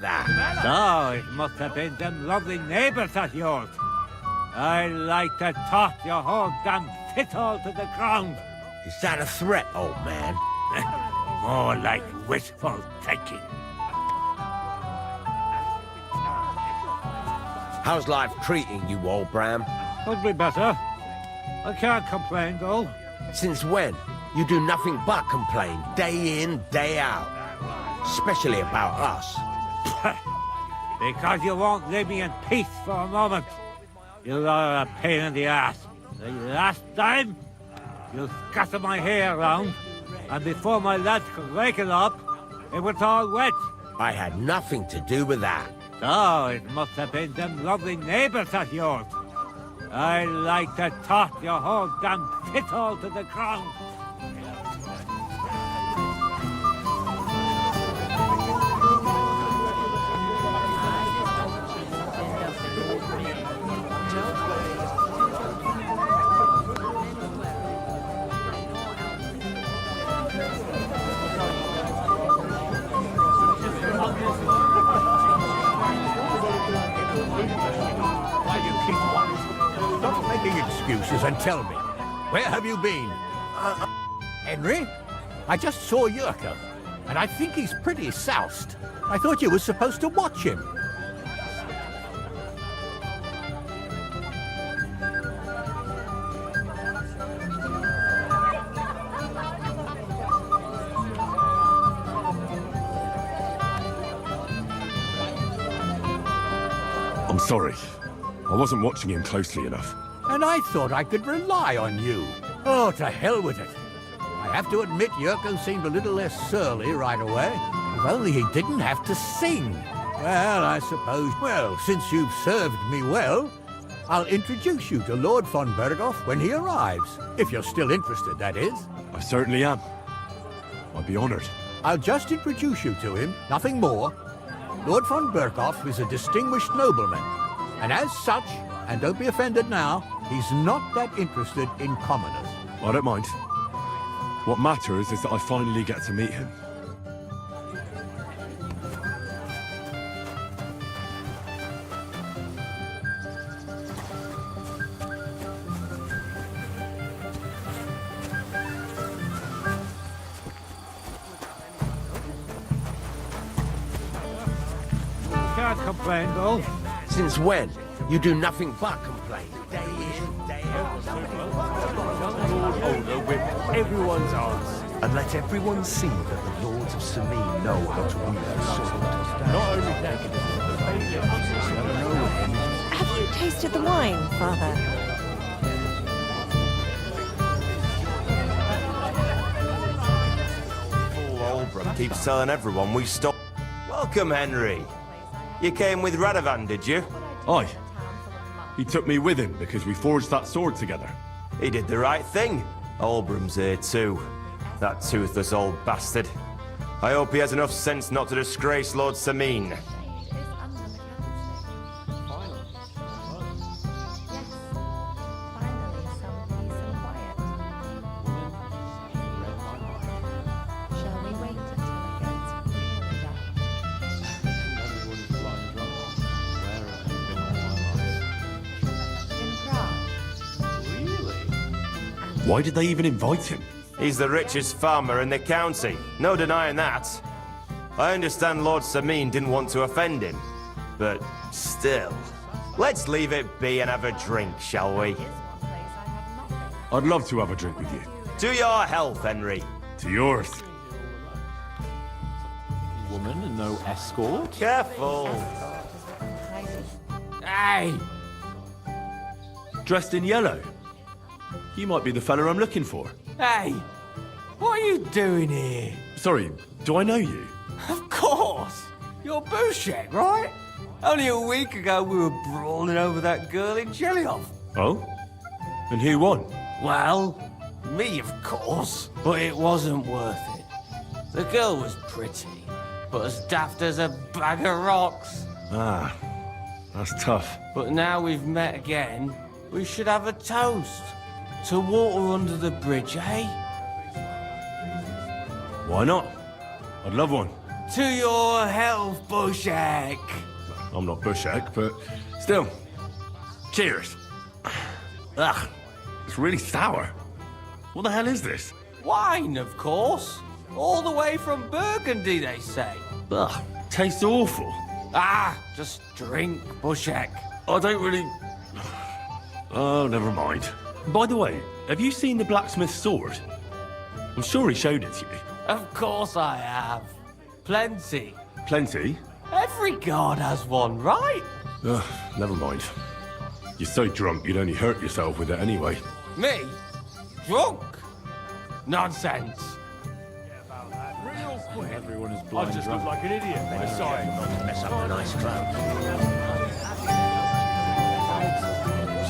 That. So, it must have been them lovely neighbours of yours. I like to toss your whole damn shithole to the ground. Is that a threat, old man? More like wishful thinking. How's life treating you, old Bram? Could be better. I can't complain, though. Since when? You do nothing but complain, day in, day out. Especially about us. Because you won't leave me in peace for a moment. You are a pain in the ass. The last time, you scattered my hair around, and before my lads could rake it up, it was all wet. I had nothing to do with that. So, it must have been them lovely neighbours of yours. I like to toss your whole damn shithole to the ground. Stop making excuses and tell me, where have you been? Henry? I just saw Yurko, and I think he's pretty soused. I thought you were supposed to watch him. I'm sorry. I wasn't watching him closely enough. And I thought I could rely on you. Oh, to hell with it. I have to admit Yurko seemed a little less surly right away. If only he didn't have to sing. Well, I suppose, well, since you've served me well, I'll introduce you to Lord von Berghoff when he arrives. If you're still interested, that is. I certainly am. I'd be honored. I'll just introduce you to him, nothing more. Lord von Berghoff is a distinguished nobleman, and as such, and don't be offended now, he's not that interested in commoners. I don't mind. What matters is that I finally get to meet him. Can't complain, though. Since when? You do nothing but complain, day in, day out. Holder with everyone's arms, and let everyone see that the Lords of Sameen know how to wield the sword. Not only that, Have you tasted the wine, Father? Paul Olbram keeps telling everyone we stop. Welcome, Henry. You came with Radovan, did you? Aye. He took me with him because we forged that sword together. He did the right thing. Olbram's here too. That toothless old bastard. I hope he has enough sense not to disgrace Lord Sameen. Why did they even invite him? He's the richest farmer in the county. No denying that. I understand Lord Sameen didn't want to offend him. But still. Let's leave it be and have a drink, shall we? I'd love to have a drink with you. To your health, Henry. To yours. woman and no escort. Careful. Hey! Dressed in yellow. You might be the fella I'm looking for. Hey! What are you doing here? Sorry, do I know you? Of course! You're Bouchek, right? Only a week ago we were brawling over that girl in Jellyhoff. Oh? And who won? Well, me, of course. But it wasn't worth it. The girl was pretty, but as daft as a bag of rocks. Ah, that's tough. But now we've met again, we should have a toast. To water under the bridge, eh? Why not? I'd love one. To your health, Bushek. I'm not Bushek, but still. Cheers. Ugh, it's really sour. What the hell is this? Wine, of course. All the way from Burgundy, they say. Ugh, tastes awful. Ah, just drink, Bushek. I don't really... Oh, never mind. By the way, have you seen the blacksmith's sword? I'm sure he showed it to you. Of course I have. Plenty. Plenty? Every god has one, right? Ugh, never mind. You're so drunk you'd only hurt yourself with it anyway. Me? Drunk? Nonsense. Everyone is blind. I just look like an idiot. Sorry, not to mess up a nice crowd.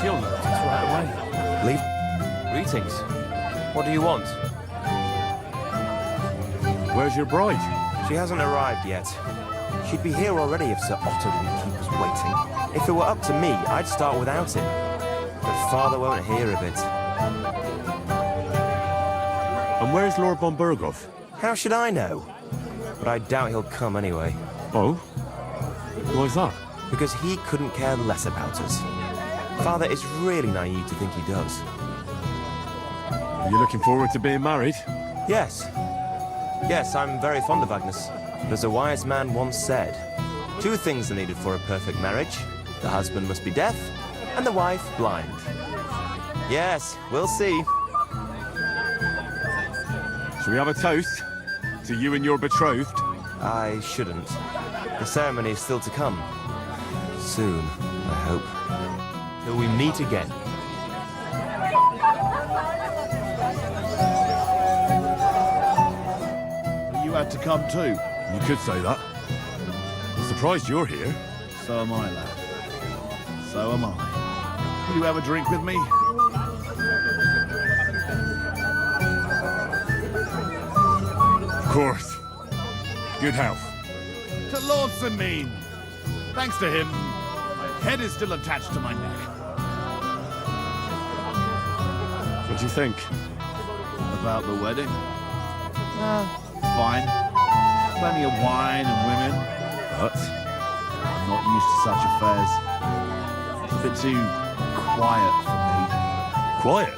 She'll notice right away. Leave. Greetings. What do you want? Where's your bride? She hasn't arrived yet. She'd be here already if Sir Otto didn't keep us waiting. If it were up to me, I'd start without him. But Father won't hear of it. And where's Lord von Burgov? How should I know? But I doubt he'll come anyway. Oh? Why's that? Because he couldn't care less about us. Father is really naive to think he does. Are you looking forward to being married? Yes. Yes, I'm very fond of Agnes. But as a wise man once said, 2 things are needed for a perfect marriage. The husband must be deaf, and the wife blind. Yes, we'll see. Shall we have a toast? To you and your betrothed? I shouldn't. The ceremony is still to come. Soon, I hope. Till we meet again. You had to come too. You could say that. I'm surprised you're here. So am I, lad. So am I. Will you have a drink with me? Of course. Good health. To Lord Sameen. Thanks to him, my head is still attached to my neck. What do you think? About the wedding? Fine. Plenty of wine and women. But I'm not used to such affairs. It's a bit too quiet for me. quiet.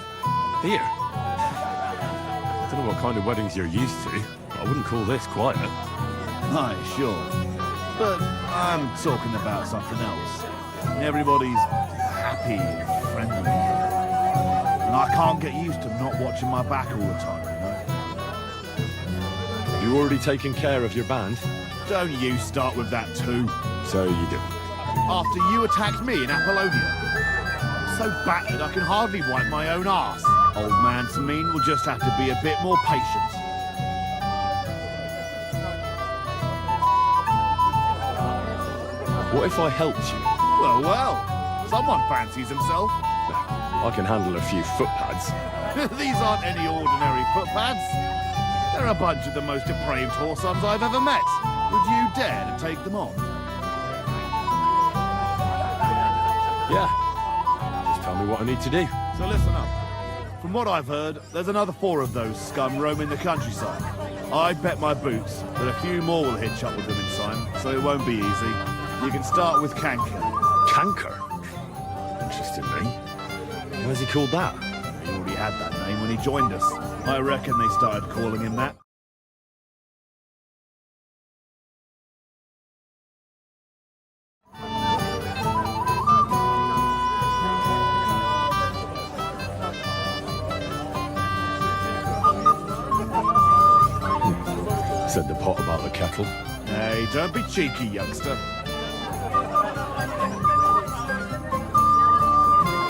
Here. I don't know what kind of weddings you're used to. I wouldn't call this quiet. Aye, sure. But I'm talking about something else. Everybody's happy and friendly. And I can't get used to not watching my back all the time, you know? Have you already taken care of your band? Don't you start with that too. So you do. After you attacked me in Apollonia. I'm so battered I can hardly wipe my own arse. Old man Sameen will just have to be a bit more patient. What if I helped you? Well, well. Someone fancies himself. I can handle a few foot pads. These aren't any ordinary footpads. They're a bunch of the most depraved whoresons I've ever met. Would you dare to take them on? Yeah. Just tell me what I need to do. So listen up. From what I've heard, there's another 4 of those scum roaming the countryside. I'd bet my boots that a few more will hitch up with them in time, so it won't be easy. You can start with Canker. Canker? Interesting name. Why's he called that? He already had that name when he joined us. I reckon they started calling him that. Said the pot about the kettle. Hey, don't be cheeky, youngster.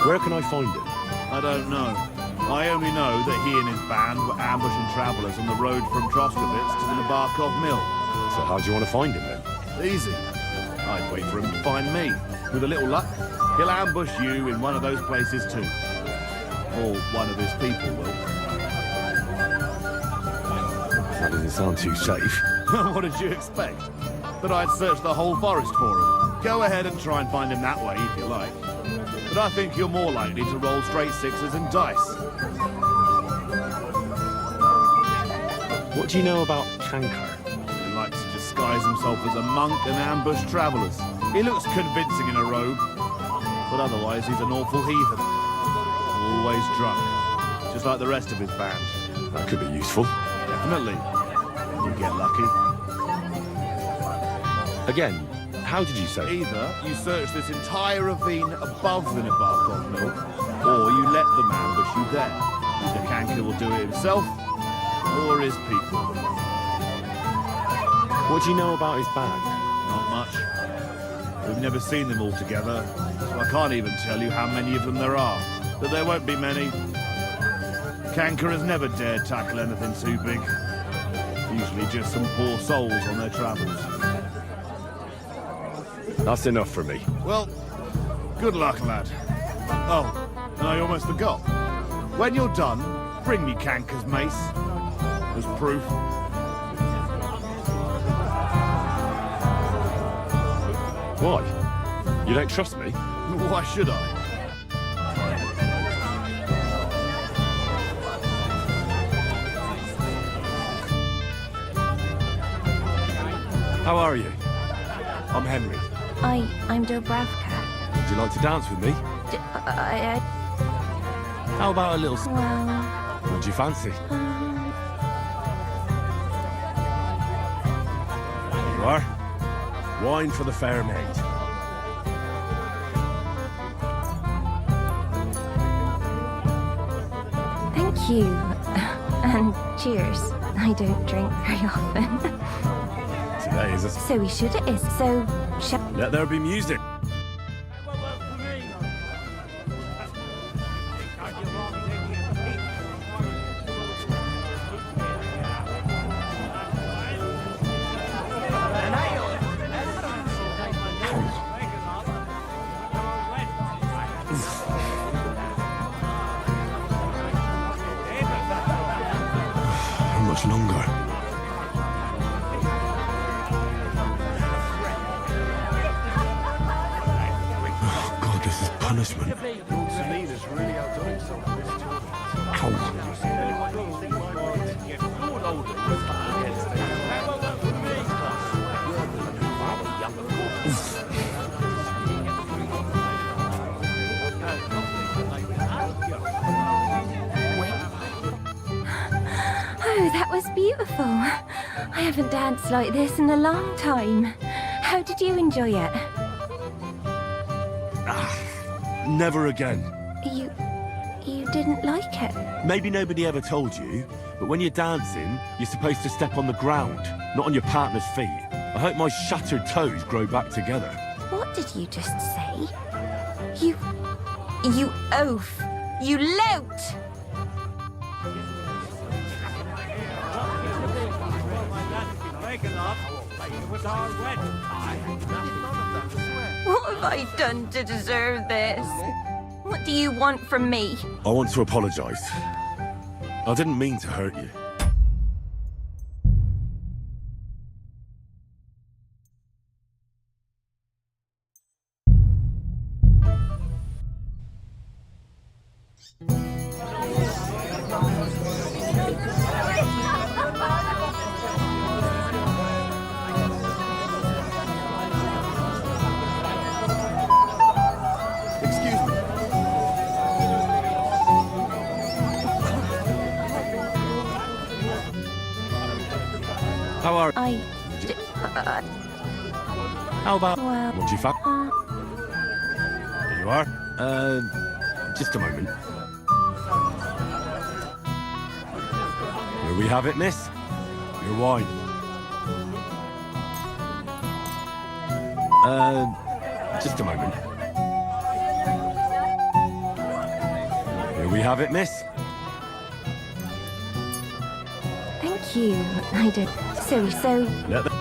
Where can I find him? I don't know. I only know that he and his band were ambushing travellers on the road from Troskowitz to the Nabarkov Mill. So how do you want to find him then? Easy. I'd wait for him to find me. With a little luck, he'll ambush you in one of those places too. Or one of his people will. That doesn't sound too safe. What did you expect? That I'd search the whole forest for him? Go ahead and try and find him that way if you like. But I think you're more likely to roll straight 6s and dice. What do you know about Canker? He likes to just disguise himself as a monk and ambush travellers. He looks convincing in a robe, but otherwise he's an awful heathen. Always drunk, just like the rest of his band. That could be useful. Definitely. You get lucky. Again, how did you say? Either you search this entire ravine above the Nabarkov Mill, or you let them ambush you there. Either Kanka will do it himself, or his people. What do you know about his band? Not much. We've never seen them all together, so I can't even tell you how many of them there are. But there won't be many. Kanka has never dared tackle anything too big. Usually just some poor souls on their travels. That's enough for me. Well, good luck, lad. Oh, and I almost forgot. When you're done, bring me Kanka's mace. As proof. Why? You don't trust me? Why should I? How are you? I'm Henry. I'm Dobravka. Would you like to dance with me? How about a little... Well, What do you fancy? Here you are. Wine for the fair maid. thank you. And cheers. I don't drink very often. Today is a... So we should it is. So, Let there be music. How much longer? Oh, God, this is punishment. oh, that was beautiful. I haven't danced like this in a long time. How did you enjoy it? Never again. You didn't like it? Maybe nobody ever told you, but when you're dancing, you're supposed to step on the ground, not on your partner's feet. I hope my shattered toes grow back together. What did you just say? You oaf! You lout! What have I done to deserve this? What do you want from me? I want to apologise. I didn't mean to hurt you. Excuse me. How are... How about... well, What do you Here you are. Just a moment. Here we have it, miss. Your wine. Just a moment. Here we have it, miss. thank you. I did. So, Let the...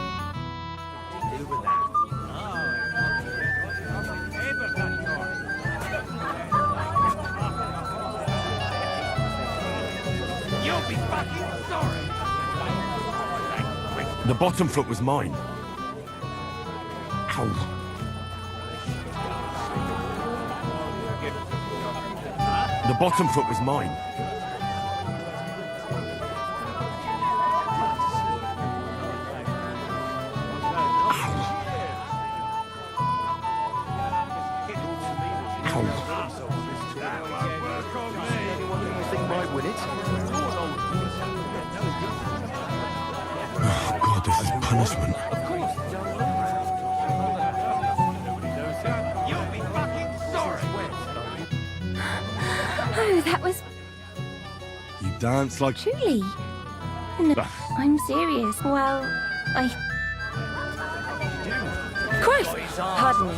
You'll be fucking sorry. The bottom foot was mine. Ow. The bottom foot was mine. Oh, God, this is punishment. Oh, that was You dance like... truly. No, I'm serious. Well, Christ! Pardon me.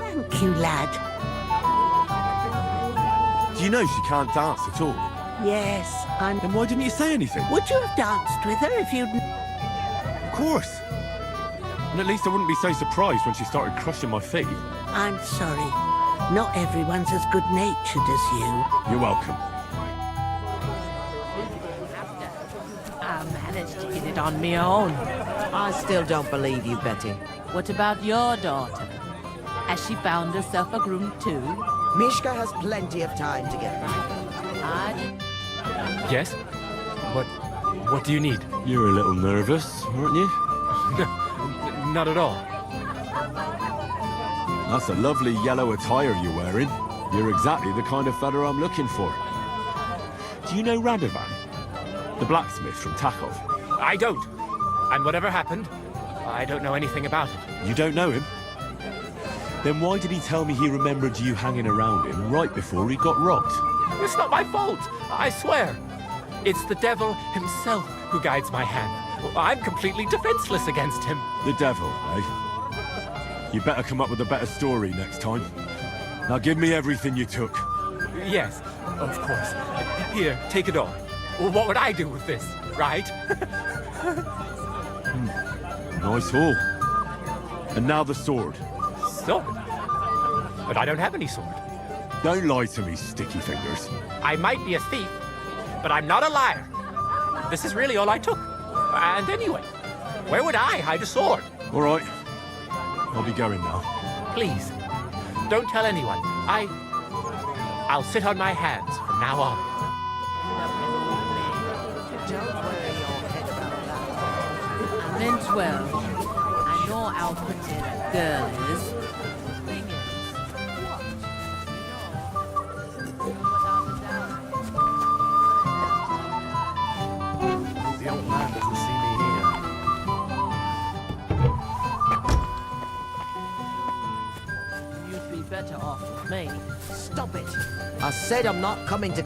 Thank you, lad. Do you know she can't dance at all? Yes, I'm... Then why didn't you say anything? Would you have danced with her if you'd... Of course. And at least I wouldn't be so surprised when she started crushing my feet. I'm sorry. Not everyone's as good-natured as you. You're welcome. I managed to get it on my own. I still don't believe you, Betty. What about your daughter? Has she found herself a groom too? Mishka has plenty of time to get back. Yes? What do you need? You're a little nervous, aren't you? Not at all. That's a lovely yellow attire you're wearing. You're exactly the kind of fella I'm looking for. Do you know Radovan? The blacksmith from Takov? I don't. And whatever happened, I don't know anything about it. You don't know him? Then why did he tell me he remembered you hanging around him right before he got robbed? It's not my fault, I swear. It's the devil himself who guides my hand. I'm completely defenseless against him. The devil, eh? You better come up with a better story next time. Now give me everything you took. Yes, of course. Here, take it all. What would I do with this, right? Nice haul. And now the sword. Sword? But I don't have any sword. Don't lie to me, sticky fingers. I might be a thief, but I'm not a liar. This is really all I took. And anyway, where would I hide a sword? All right. I'll be going now. Please, don't tell anyone. I'll sit on my hands from now on. Meant well. I know how pretty that girl is. The old man doesn't see me here. You'd be better off with me. Stop it! I said I'm not coming to...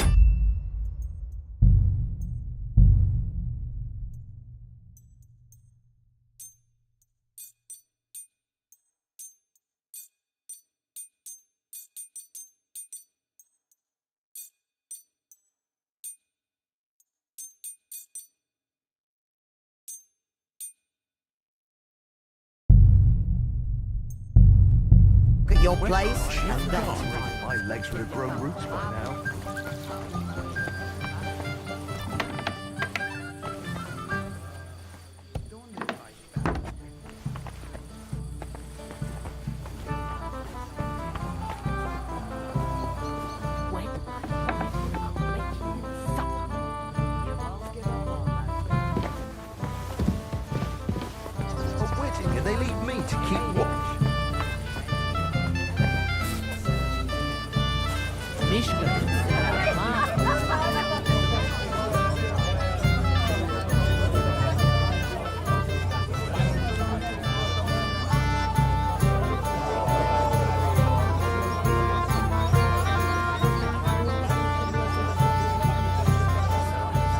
your place, and that. My legs would have grown roots by now. A wedding, and they leave me to keep watch.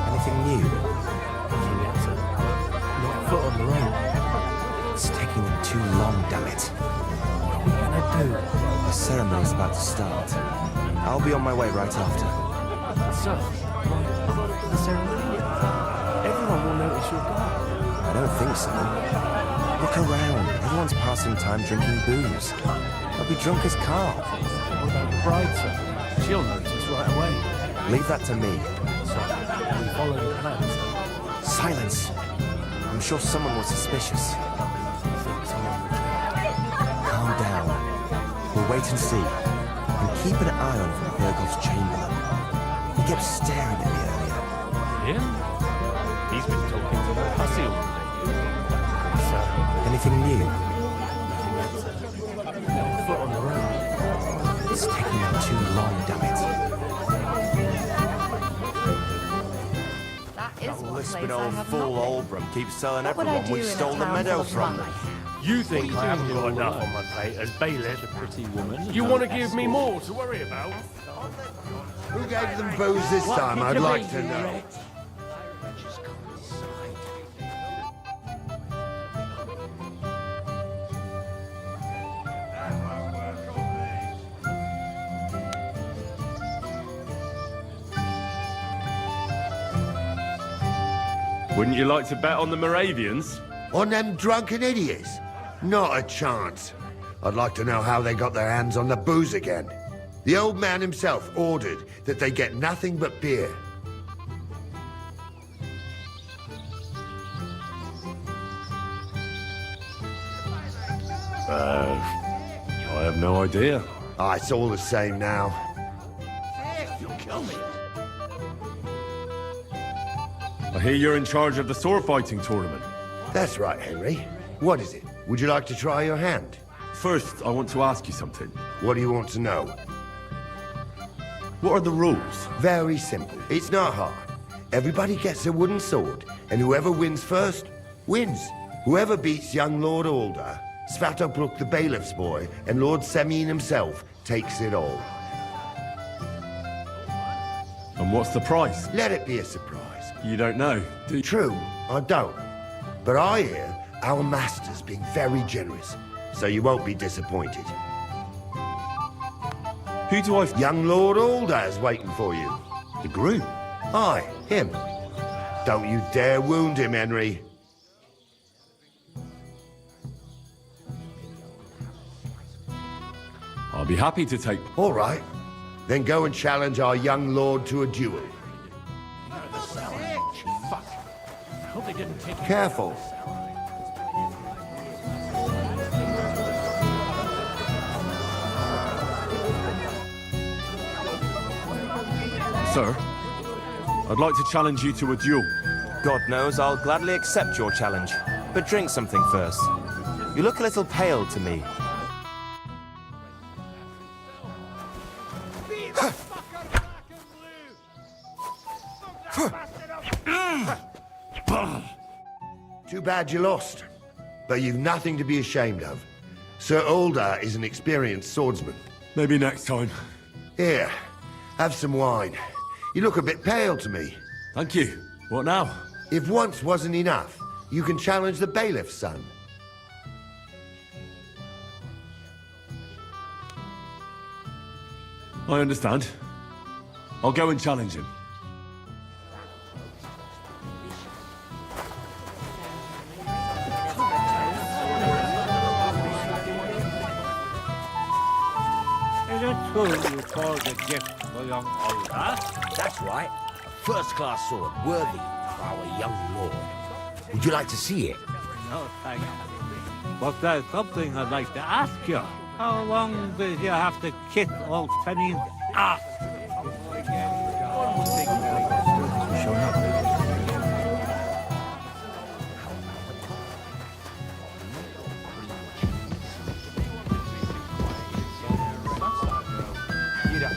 Anything new? Not a foot on the road. It's taking them too long, damn it. What are we gonna do? The ceremony's about to start. I'll be on my way right after. So, the ceremony? Everyone will notice you're gone. I don't think so. Look around. Everyone's passing time drinking booze. They'll be drunk as Carl. What about the bride, sir? She'll notice right away. Leave that to me. So, we follow the plans. Silence. I'm sure someone was suspicious. Calm down. We'll wait and see. And keep an eye on from Virgil's chamberlain. He kept staring at me earlier. Him? He's been talking to the hussy Anything new? Foot on the road. It's taking them too long, damn it. That is That one lisping place I old have fool not been. Oldbrum keeps telling What would I everyone do we in a stole the town meadow full of from rubbish? them. You think I haven't got enough on my plate as bailiff? Pretty woman. You want to give me more to worry about? Who gave them booze this time, I'd like to know. Wouldn't you like to bet on the Moravians? On them drunken idiots? Not a chance. I'd like to know how they got their hands on the booze again. The old man himself ordered that they get nothing but beer. I have no idea. Ah, it's all the same now. You'll kill me. I hear you're in charge of the sword fighting tournament. That's right, Henry. What is it? Would you like to try your hand? First, I want to ask you something. What do you want to know? What are the rules? Very simple. It's not hard. Everybody gets a wooden sword, and whoever wins first, wins. Whoever beats young Lord Alder, Svatopluk the bailiff's boy, and Lord Semyon himself takes it all. And what's the price? Let it be a surprise. You don't know, do you? True, I don't. But I hear our master's being very generous, so you won't be disappointed. Who do I... Young Lord Alder's waiting for you. The groom? Aye, him. Don't you dare wound him, Henry. I'll be happy to take... All right. Then go and challenge our young lord to a duel. Fuck. I hope they didn't take it. Careful. Sir, I'd like to challenge you to a duel. God knows I'll gladly accept your challenge. But drink something first. You look a little pale to me. Too bad you lost. But you've nothing to be ashamed of. Sir Alder is an experienced swordsman. Maybe next time. Here, have some wine. You look a bit pale to me. Thank you. What now? If once wasn't enough, you can challenge the bailiff's son. I understand. I'll go and challenge him. Is it true you called a gift for young Olga? That's right. A first-class sword, worthy of our young lord. Would you like to see it? No, thanks. But there's something I'd like to ask you. How long did you have to kick old Fenning's ass?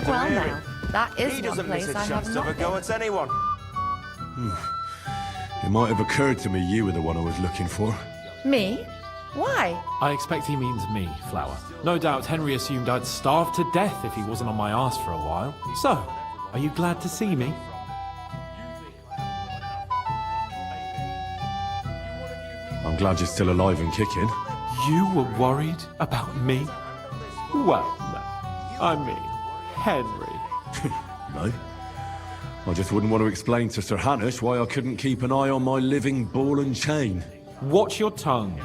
Well now, that is He one doesn't miss place a I chance have to have a not go been. at anyone. It might have occurred to me you were the one I was looking for. Me? Why? I expect he means me, Flower. No doubt Henry assumed I'd starve to death if he wasn't on my arse for a while. So, are you glad to see me? I'm glad you're still alive and kicking. You were worried about me? Well, no. I mean, Henry. No. I just wouldn't want to explain to Sir Hanush why I couldn't keep an eye on my living ball and chain. Watch your tongue.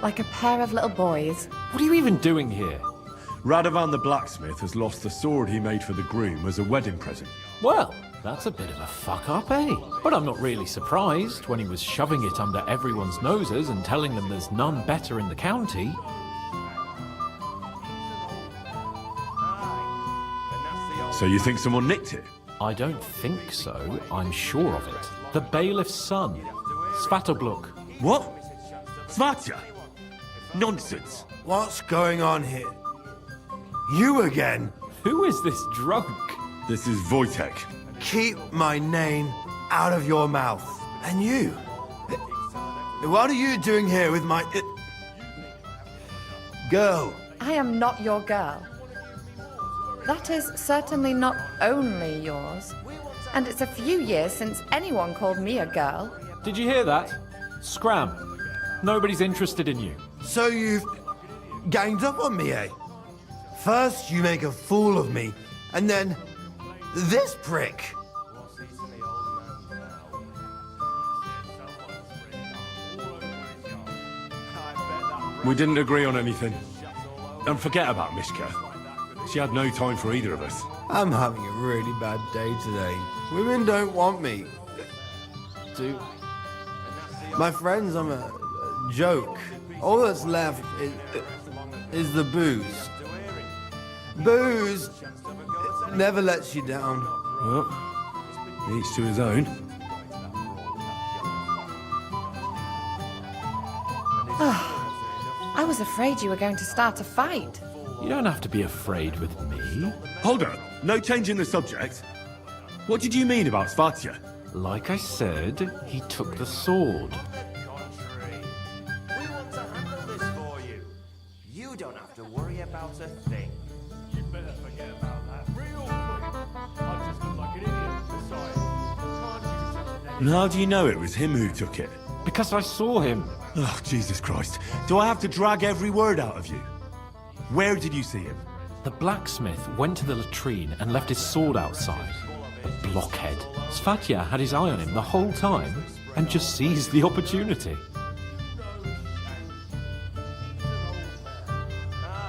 Like a pair of little boys. What are you even doing here? Radovan the blacksmith has lost the sword he made for the groom as a wedding present. Well, that's a bit of a fuck-up, eh? But I'm not really surprised when he was shoving it under everyone's noses and telling them there's none better in the county. So you think someone nicked it? I don't think so. I'm sure of it. The bailiff's son, Svatopluk. What? Svatya? Nonsense. What's going on here? You again? Who is this drunk? This is Wojtek. Keep my name out of your mouth. And you? What are you doing here with my... girl? I am not your girl. That is certainly not only yours. And it's a few years since anyone called me a girl. Did you hear that? Scram. Nobody's interested in you. So you've ganged up on me, eh? First you make a fool of me, and then this prick. We didn't agree on anything. And forget about Mishka. She had no time for either of us. I'm having a really bad day today. Women don't want me. My friends, I'm a joke. All that's left is the booze. Booze never lets you down. Well, each to his own. I was afraid you were going to start a fight. You don't have to be afraid with me. Hold on. No change in the subject. What did you mean about Svatya? Like I said, he took the sword. We want to handle this for you. You don't have to worry about a thing. You better forget about that real quick. I just look like an idiot besides. Can't you just... And how do you know it was him who took it? Because I saw him. Oh, Jesus Christ. Do I have to drag every word out of you? Where did you see him? The blacksmith went to the latrine and left his sword outside. A blockhead. Svatya had his eye on him the whole time and just seized the opportunity.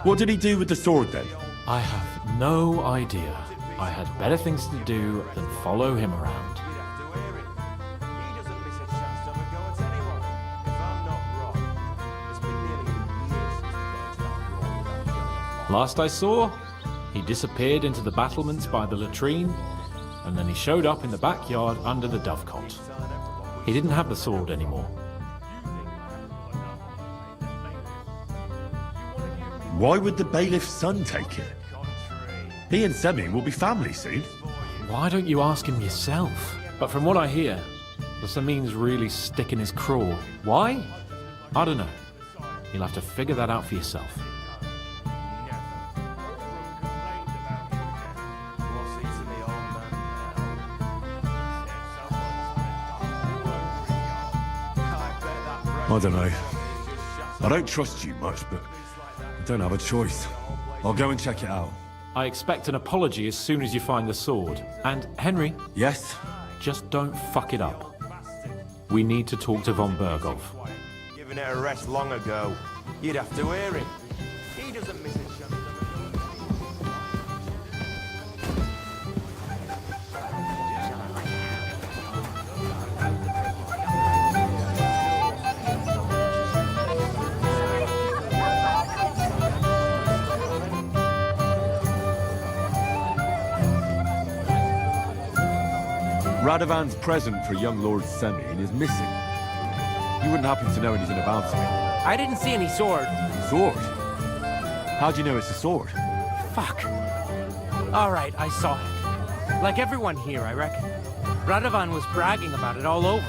What did he do with the sword then? I have no idea. I had better things to do than follow him around. Last I saw, he disappeared into the battlements by the latrine, and then he showed up in the backyard under the dovecot. He didn't have the sword anymore. Why would the bailiff's son take it? He and Semyon will be family soon. Why don't you ask him yourself? But from what I hear, the Samin's really sticking his craw. Why? I don't know. You'll have to figure that out for yourself. I don't know. I don't trust you much, but I don't have a choice. I'll go and check it out. I expect an apology as soon as you find the sword. And, Henry? Yes? Just don't fuck it up. We need to talk to von Bergov. Given it a rest long ago. You'd have to hear him. He doesn't miss a chance. Radovan's present for young Lord Semyon is missing. You wouldn't happen to know anything about him? I didn't see any sword. Sword? How do you know it's a sword? Fuck. All right, I saw it. Like everyone here, I reckon. Radovan was bragging about it all over.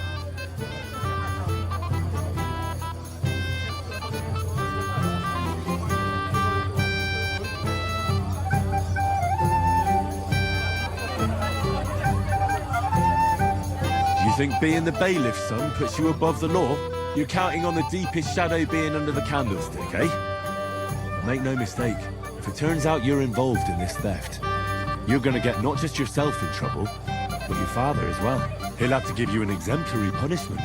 You think being the bailiff's son puts you above the law? You're counting on the deepest shadow being under the candlestick, eh? But make no mistake, if it turns out you're involved in this theft, you're gonna get not just yourself in trouble, but your father as well. He'll have to give you an exemplary punishment,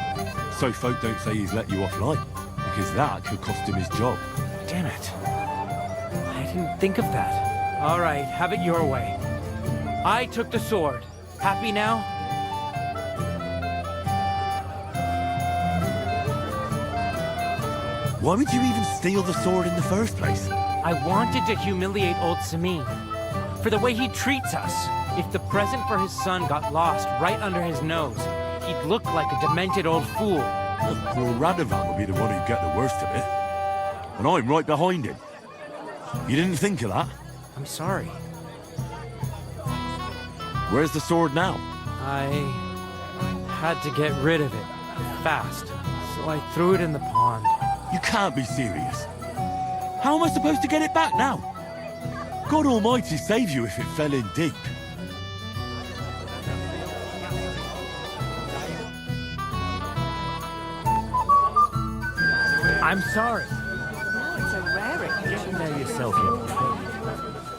so folk don't say he's let you off light, because that could cost him his job. Damn it. I didn't think of that. All right, have it your way. I took the sword. Happy now? Why would you even steal the sword in the first place? I wanted to humiliate old Samin. For the way he treats us. If the present for his son got lost right under his nose, he'd look like a demented old fool. Poor Radovan will be the one who'd get the worst of it. And I'm right behind him. You didn't think of that? I'm sorry. Where's the sword now? I had to get rid of it fast, so I threw it in the pond. You can't be serious. How am I supposed to get it back now? God Almighty save you if it fell in deep. I'm sorry. No, it's a rarity. Get in there yourself, you.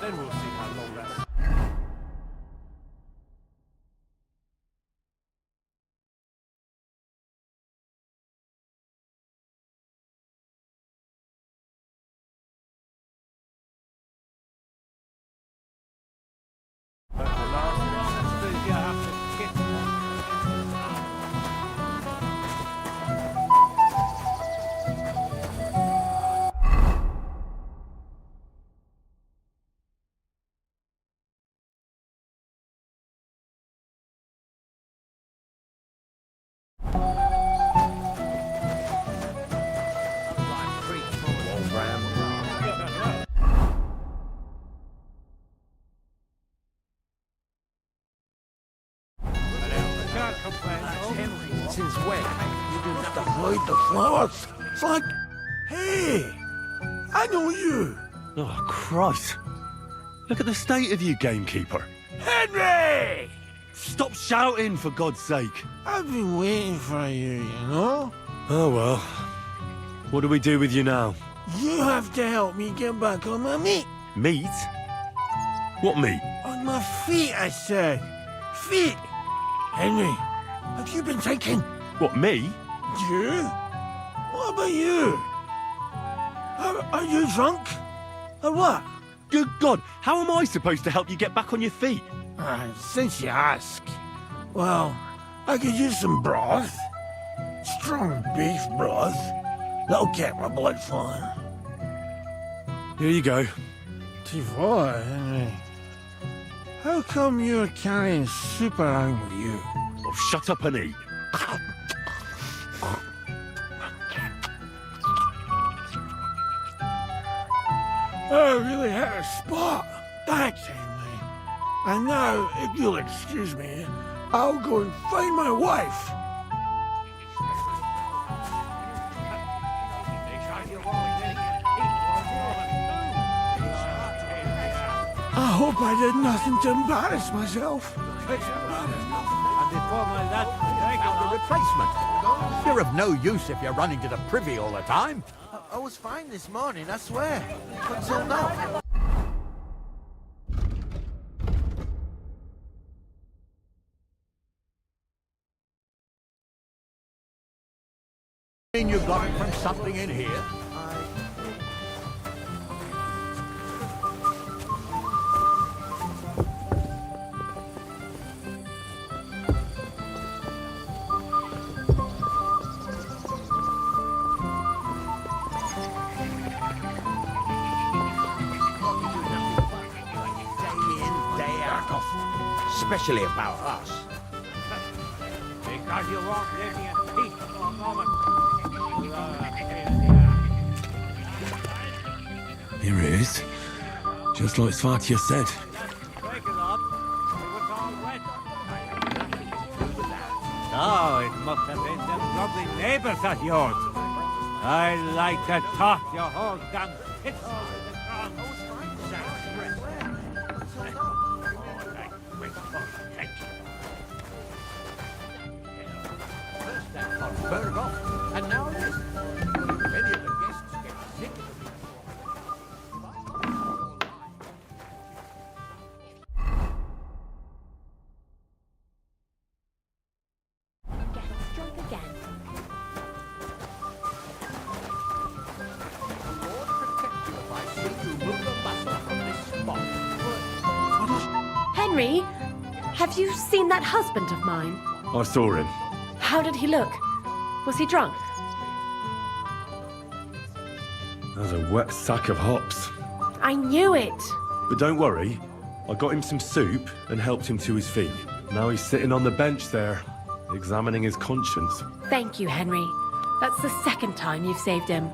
Then we'll see how long that's... Since when? You didn't have to hide the flowers. It's like, hey, I know you. Oh, Christ. Look at the state of you, gamekeeper. Henry! Stop shouting, for God's sake. I've been waiting for you, you know? Oh, well. What do we do with you now? You have to help me get back on my meat. Meat? What meat? On my feet, I said. Feet. Henry, have you been taken? What, me? You? What about you? Are you drunk? Or what? Good God, how am I supposed to help you get back on your feet? Since you ask. Well, I could use some broth. Strong beef broth. That'll get my blood flowing. Here you go. Tivor, Henry. How come you're carrying soup around with you? Oh, shut up and eat. I really had a spot. Thanks, Henry. And now, if you'll excuse me, I'll go and find my wife. I hope I did nothing to embarrass myself. And before my last drink, The replacement. You're of no use if you're running to the privy all the time. I was fine this morning, I swear. Until now. You got it from something in here. Especially about us. because you won't leave me in peace for a moment. You are a pain in the ass. Here it is. Just like Svatya said. Break it up. It was all wet. I had nothing to do with that. Oh, it must have been them lovely neighbors of yours. I like to talk your whole damn pit hole to the ground. Burn off. And now this. Many of the guests get sick of it. Get drunk again. The Lord protect you if I see you move the muscle from this spot. Henry, have you seen that husband of mine? I saw him. How did he look? Was he drunk? That was a wet sack of hops. I knew it. But don't worry, I got him some soup and helped him to his feet. Now he's sitting on the bench there, examining his conscience. Thank you, Henry. That's the second time you've saved him.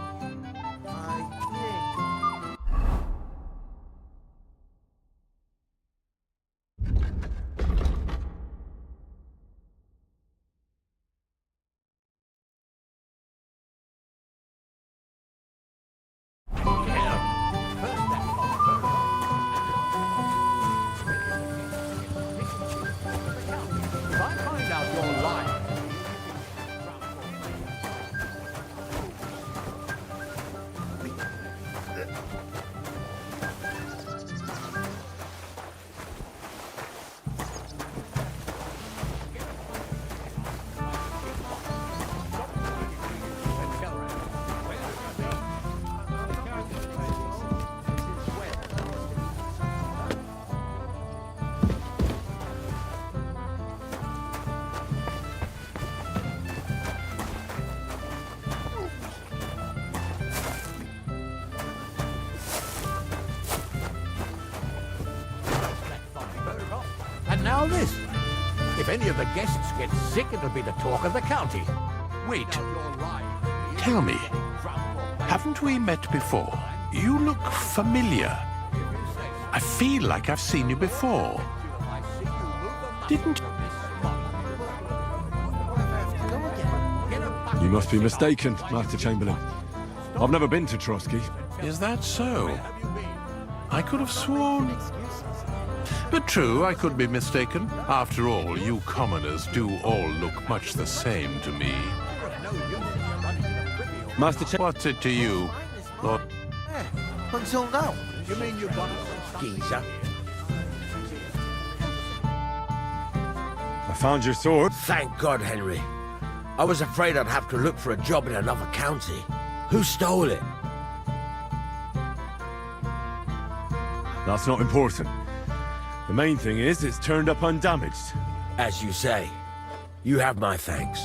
If I find out you're lying, and now this. If any of the guests get sick, it'll be the talk of the county. Wait. Tell me, haven't we met before? You look familiar. I feel like I've seen you before. Didn't... You must be mistaken, Master Chamberlain. I've never been to Trotsky. Is that so? I could have sworn... But true, I could be mistaken. After all, you commoners do all look much the same to me. Master What's it to you, Lord? Until now. You mean you've got Geezer. I found your sword. Thank God, Henry. I was afraid I'd have to look for a job in another county. Who stole it? That's not important. The main thing is it's turned up undamaged. As you say, you have my thanks.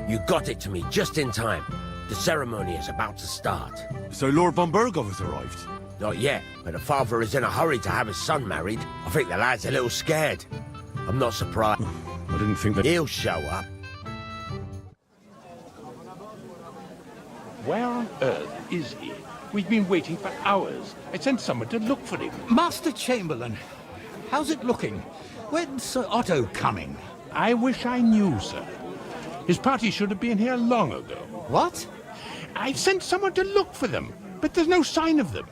You got it to me just in time. The ceremony is about to start. So Lord von Burgov has arrived? Not yet, but the father is in a hurry to have his son married. I think the lad's a little scared. I'm not surprised. I didn't think that... He'll show up. Where on earth is he? We've been waiting for hours. I sent someone to look for him. Master Chamberlain, how's it looking? When's Sir Otto coming? I wish I knew, sir. His party should have been here long ago. What? I sent someone to look for them, but there's no sign of them.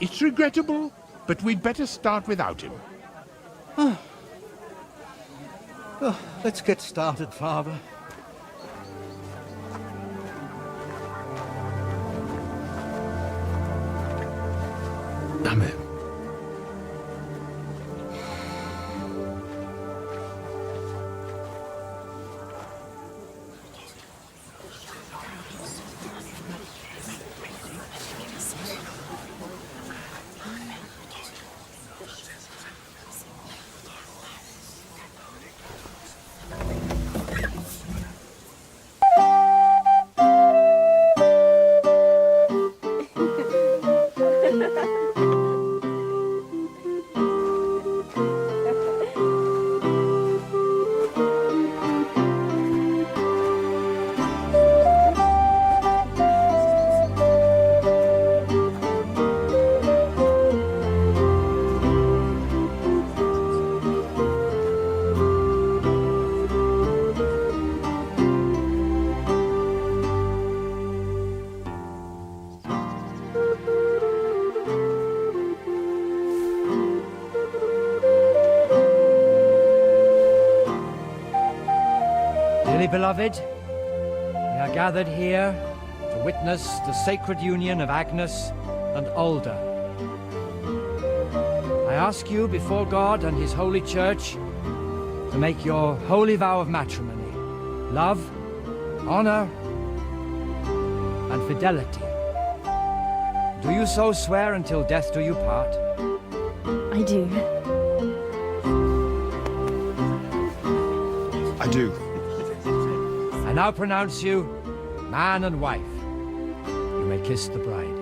It's regrettable, but we'd better start without him. Let's get started, Father. Amen. Dearly beloved, we are gathered here to witness the sacred union of Agnes and Alda. I ask you before God and His holy church to make your holy vow of matrimony, love, honor, and fidelity. Do you so swear until death do you part? I do. I do. I now pronounce you man and wife. You may kiss the bride.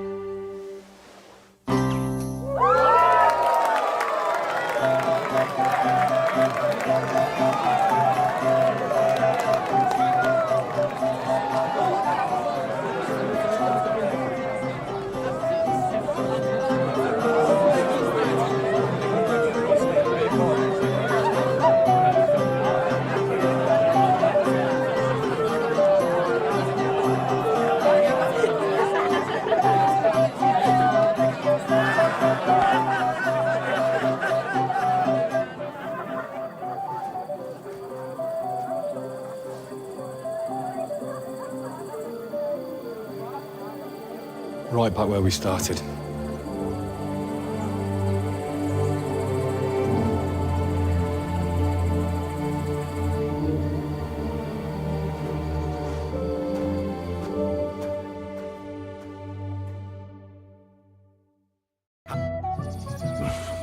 Right back where we started.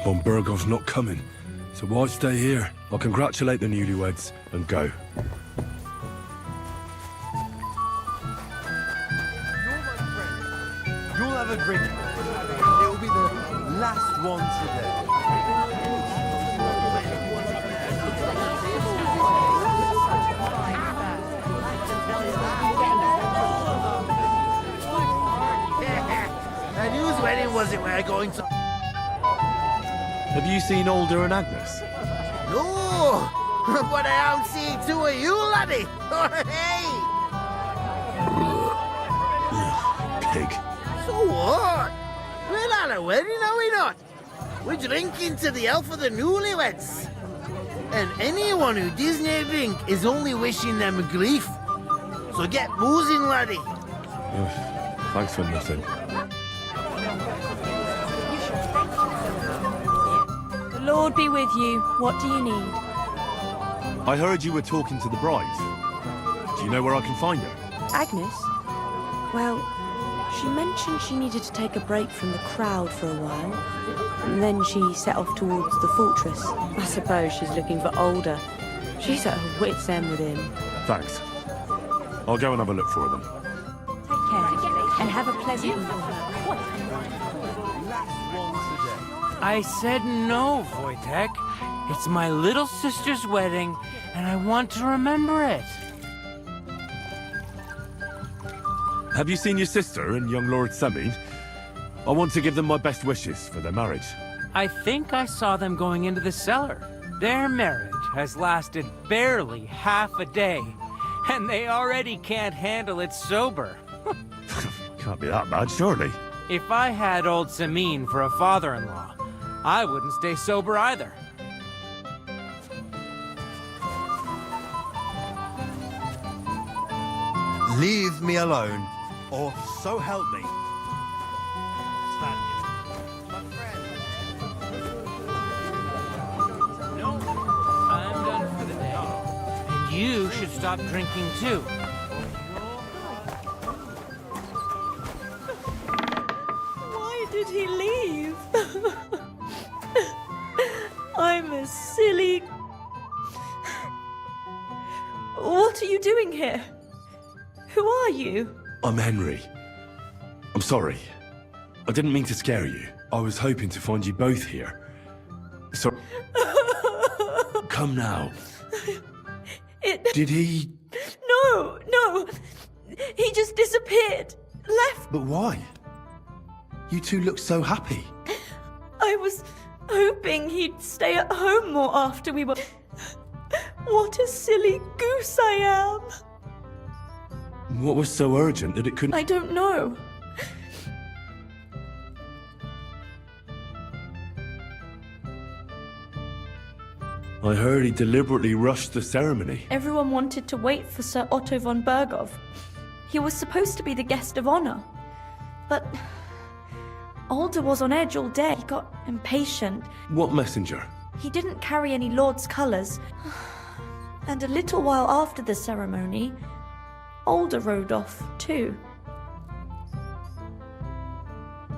Von Burgov's not coming, so why stay here? I'll congratulate the newlyweds and go. You'll have a drink. It'll be the last one today. And whose wedding was it we're going to? Have you seen Alder and Agnes? No! But I am seeing two of you, laddie! Hey! Pig. So what? We're at a wedding, are we not? We're drinking to the health of the newlyweds. And anyone who doesn't drink is only wishing them grief. So get boozing, laddie. Thanks for nothing. The Lord be with you. What do you need? I heard you were talking to the bride. Do you know where I can find her? Agnes? Well, she mentioned she needed to take a break from the crowd for a while. And then she set off towards the fortress. I suppose she's looking for Alder. She's at her wit's end with him. Thanks. I'll go and have a look for them. Take care, and have a pleasant evening. I said no, Wojtek. It's my little sister's wedding, and I want to remember it. Have you seen your sister and young Lord Semine? I want to give them my best wishes for their marriage. I think I saw them going into the cellar. Their marriage has lasted barely half a day, and they already can't handle it sober. Can't be that bad, surely. If I had old Semine for a father-in-law, I wouldn't stay sober either. Leave me alone, or so help me. I'm done for the day. And you should stop drinking too. Why did he leave? I'm a silly... What are you doing here? Who are you? I'm Henry. I'm sorry. I didn't mean to scare you. I was hoping to find you both here. So... Come now. Did he... No! He just disappeared. Left. But why? You two look so happy. I was hoping he'd stay at home more after we were... What a silly goose I am. What was so urgent that it couldn't... I don't know. I heard he deliberately rushed the ceremony. Everyone wanted to wait for Sir Otto von Bergov. He was supposed to be the guest of honor. But Alder was on edge all day. He got impatient. What messenger? He didn't carry any lord's colours. And a little while after the ceremony, Alder rode off too.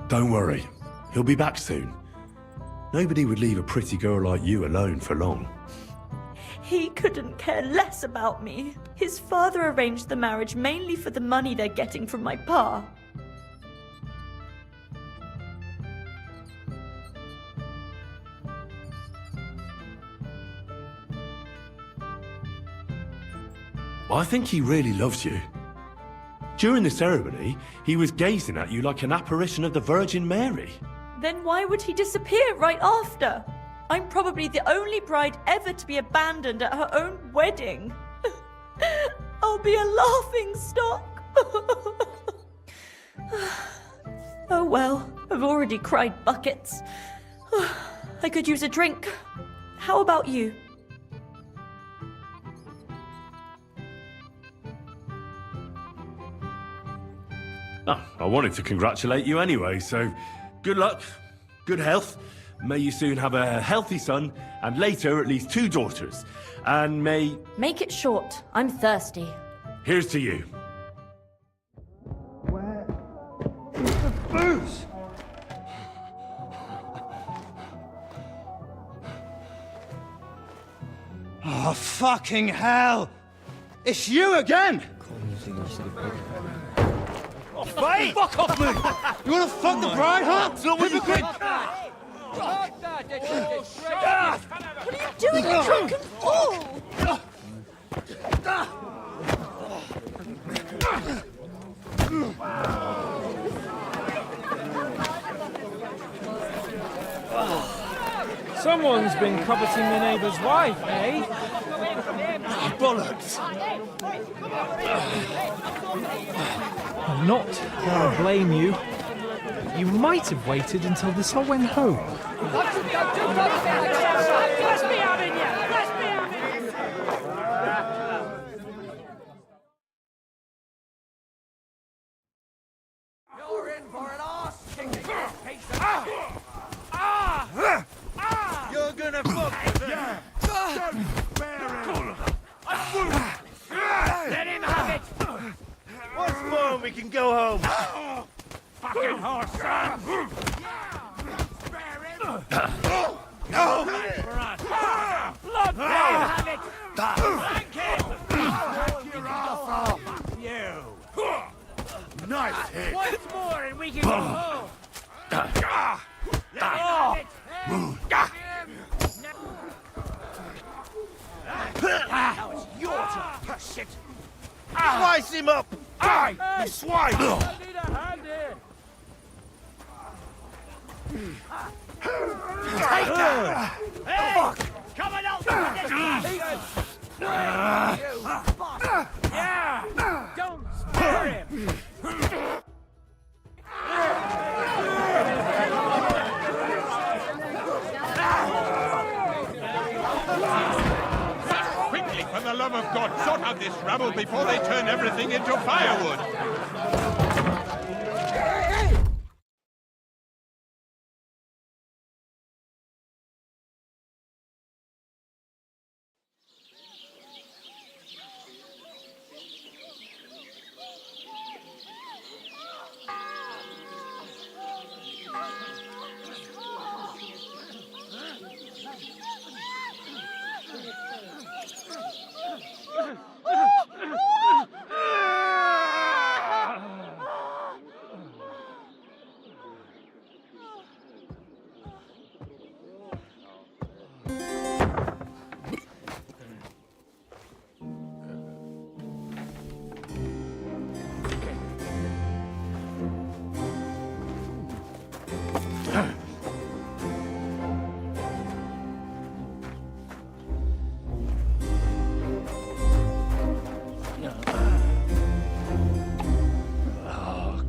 Don't worry. He'll be back soon. Nobody would leave a pretty girl like you alone for long. He couldn't care less about me. His father arranged the marriage mainly for the money they're getting from my pa. I think he really loves you. During the ceremony, he was gazing at you like an apparition of the Virgin Mary. Then why would he disappear right after? I'm probably the only bride ever to be abandoned at her own wedding. I'll be a laughing stock. Oh well, I've already cried buckets. I could use a drink. How about you? Oh, I wanted to congratulate you anyway, so good luck, good health. May you soon have a healthy son, and later at least 2 daughters. And may... Make it short. I'm thirsty. Here's to you. Where is the booze? Oh, fucking hell! It's you again! Oh, fight! Fuck off me! You wanna fuck the bride, huh? So we begin. What are you doing, you drunken fool? Someone's been coveting the neighbour's wife, eh? Bollocks! I'm not gonna blame you. You might have waited until this all went home. Let's be having you! Let's be having you! You're in for an arse-kicking, You're gonna fuck with him. Let him have it! What's more, we can go home. Fucking horse, son! No! Blood, let him have it! Flank him! Your ass off! You! Nice hit! Once more and we can go home! Let him have it! Now it's your turn, push it! Slice him up! Die, you swine! I need a hand here! Take that! Hey! Fuck! Come on out! Yeah! Don't spare him! Quickly, for the love of God, sort out this rabble before they turn everything into firewood!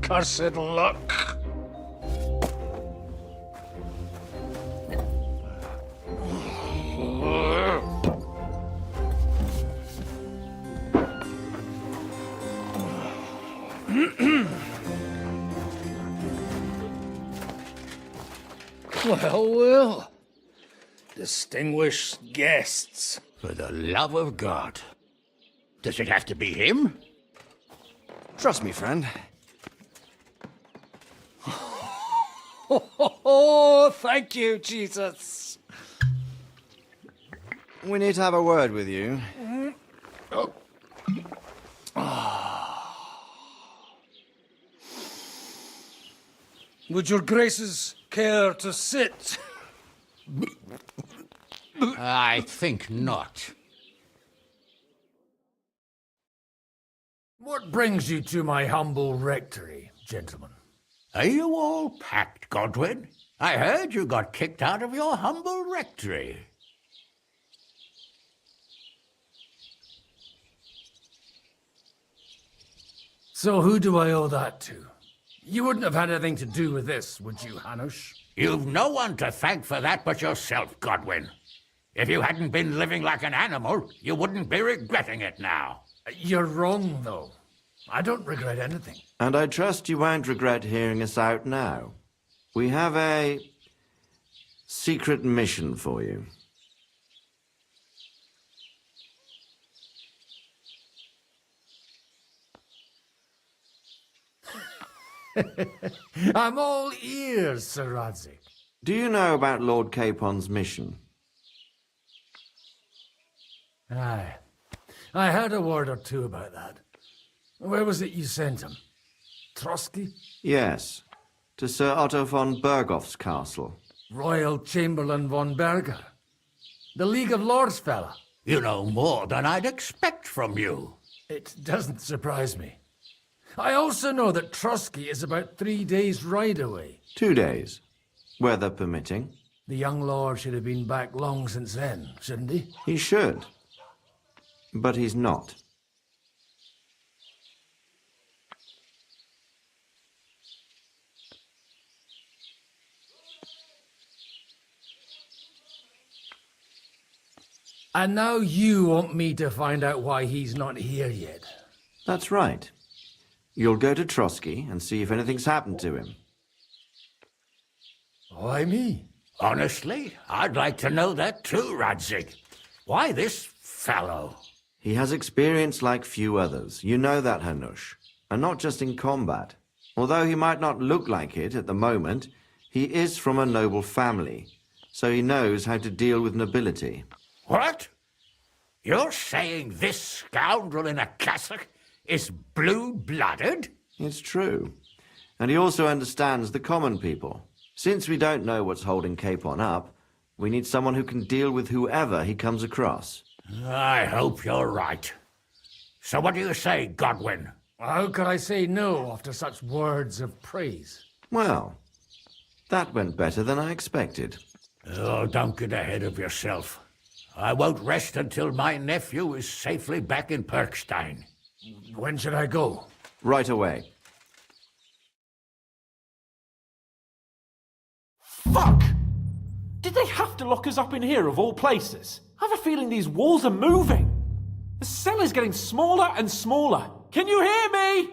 Cursed luck. Well, well. Distinguished guests. For the love of God. Does it have to be him? Trust me, friend. Oh, thank you, Jesus. We need to have a word with you. Would your graces care to sit? I think not. What brings you to my humble rectory, gentlemen? Are you all packed, Godwin? I heard you got kicked out of your humble rectory. So who do I owe that to? You wouldn't have had anything to do with this, would you, Hanush? You've no one to thank for that but yourself, Godwin. If you hadn't been living like an animal, you wouldn't be regretting it now. You're wrong, though. I don't regret anything. And I trust you won't regret hearing us out now. We have a secret mission for you. I'm all ears, Sir Rodzik. Do you know about Lord Capon's mission? Aye. I heard a word or two about that. Where was it you sent him? Trotsky? Yes, to Sir Otto von Bergoff's castle. Royal Chamberlain von Berger. The League of Lords fella. You know more than I'd expect from you. It doesn't surprise me. I also know that Trotsky is about 3 days' ride away. 2 days, weather permitting. The young lord should have been back long since then, shouldn't he? He should, but he's not. And now you want me to find out why he's not here yet. That's right. You'll go to Trotsky and see if anything's happened to him. Why me? Honestly, I'd like to know that too, Radzik. Why this fellow? He has experience like few others. You know that, Hanush. And not just in combat. Although he might not look like it at the moment, he is from a noble family, so he knows how to deal with nobility. What? You're saying this scoundrel in a cassock is blue-blooded? It's true. And he also understands the common people. Since we don't know what's holding Capon up, we need someone who can deal with whoever he comes across. I hope you're right. So what do you say, Godwin? How could I say no after such words of praise? Well, that went better than I expected. Oh, don't get ahead of yourself. I won't rest until my nephew is safely back in Perkstein. When should I go? Right away. Fuck! Did they have to lock us up in here of all places? I have a feeling these walls are moving. The cell is getting smaller and smaller. Can you hear me?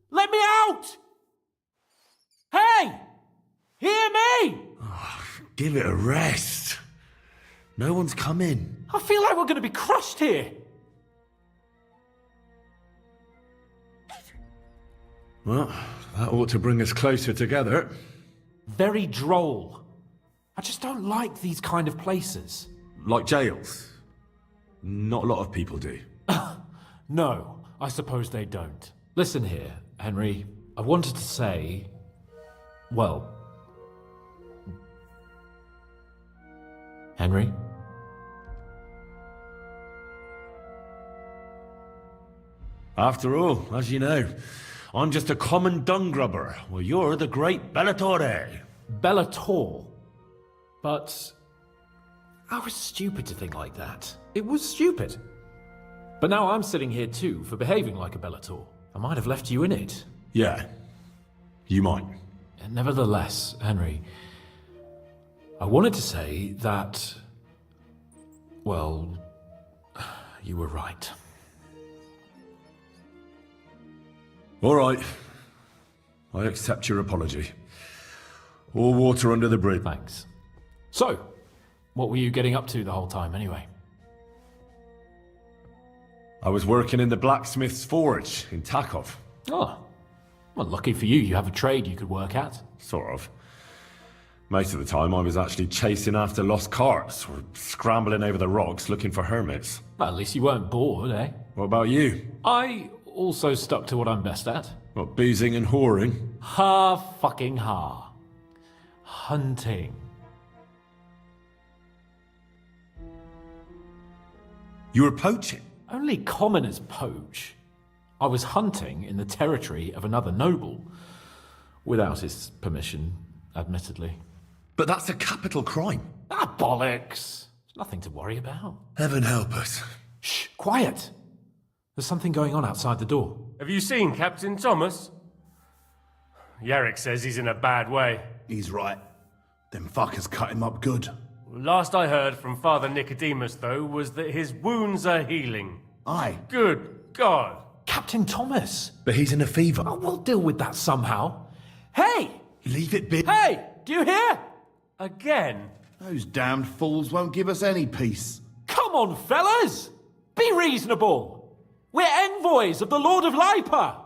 Let me out! Hey! Hear me! Give it a rest. No one's coming. I feel like we're going to be crushed here. Well, that ought to bring us closer together. Very droll. I just don't like these kind of places. Like jails. Not a lot of people do. No, I suppose they don't. Listen here, Henry. I wanted to say... Well... Henry? After all, as you know, I'm just a common dung grubber, while you're the great Bellatore. Bellator? But... I was stupid to think like that. It was stupid. But now I'm sitting here too, for behaving like a Bellator. I might have left you in it. Yeah, you might. And nevertheless, Henry, I wanted to say that... Well, you were right. All right. I accept your apology. All water under the bridge. Thanks. So, what were you getting up to the whole time, anyway? I was working in the blacksmith's forge in Takov. Oh. Well, lucky for you, you have a trade you could work at. Sort of. Most of the time I was actually chasing after lost carts, or scrambling over the rocks looking for hermits. Well, at least you weren't bored, eh? What about you? I also stuck to what I'm best at. What, boozing and whoring? Ha-fucking-ha. Hunting. You were poaching? Only commoners poach. I was hunting in the territory of another noble. Without his permission, admittedly. But that's a capital crime. Ah, bollocks. There's nothing to worry about. Heaven help us. Shh, quiet. There's something going on outside the door. Have you seen Captain Thomas? Yarrick says he's in a bad way. He's right. Them fuckers cut him up good. Last I heard from Father Nicodemus, though, was that his wounds are healing. Aye. Good God. Captain Thomas. But he's in a fever. Oh, we'll deal with that somehow. Hey! Leave it be. Hey! Do you hear? Again? Those damned fools won't give us any peace. Come on, fellas! Be reasonable! We're envoys of the Lord of Lipa!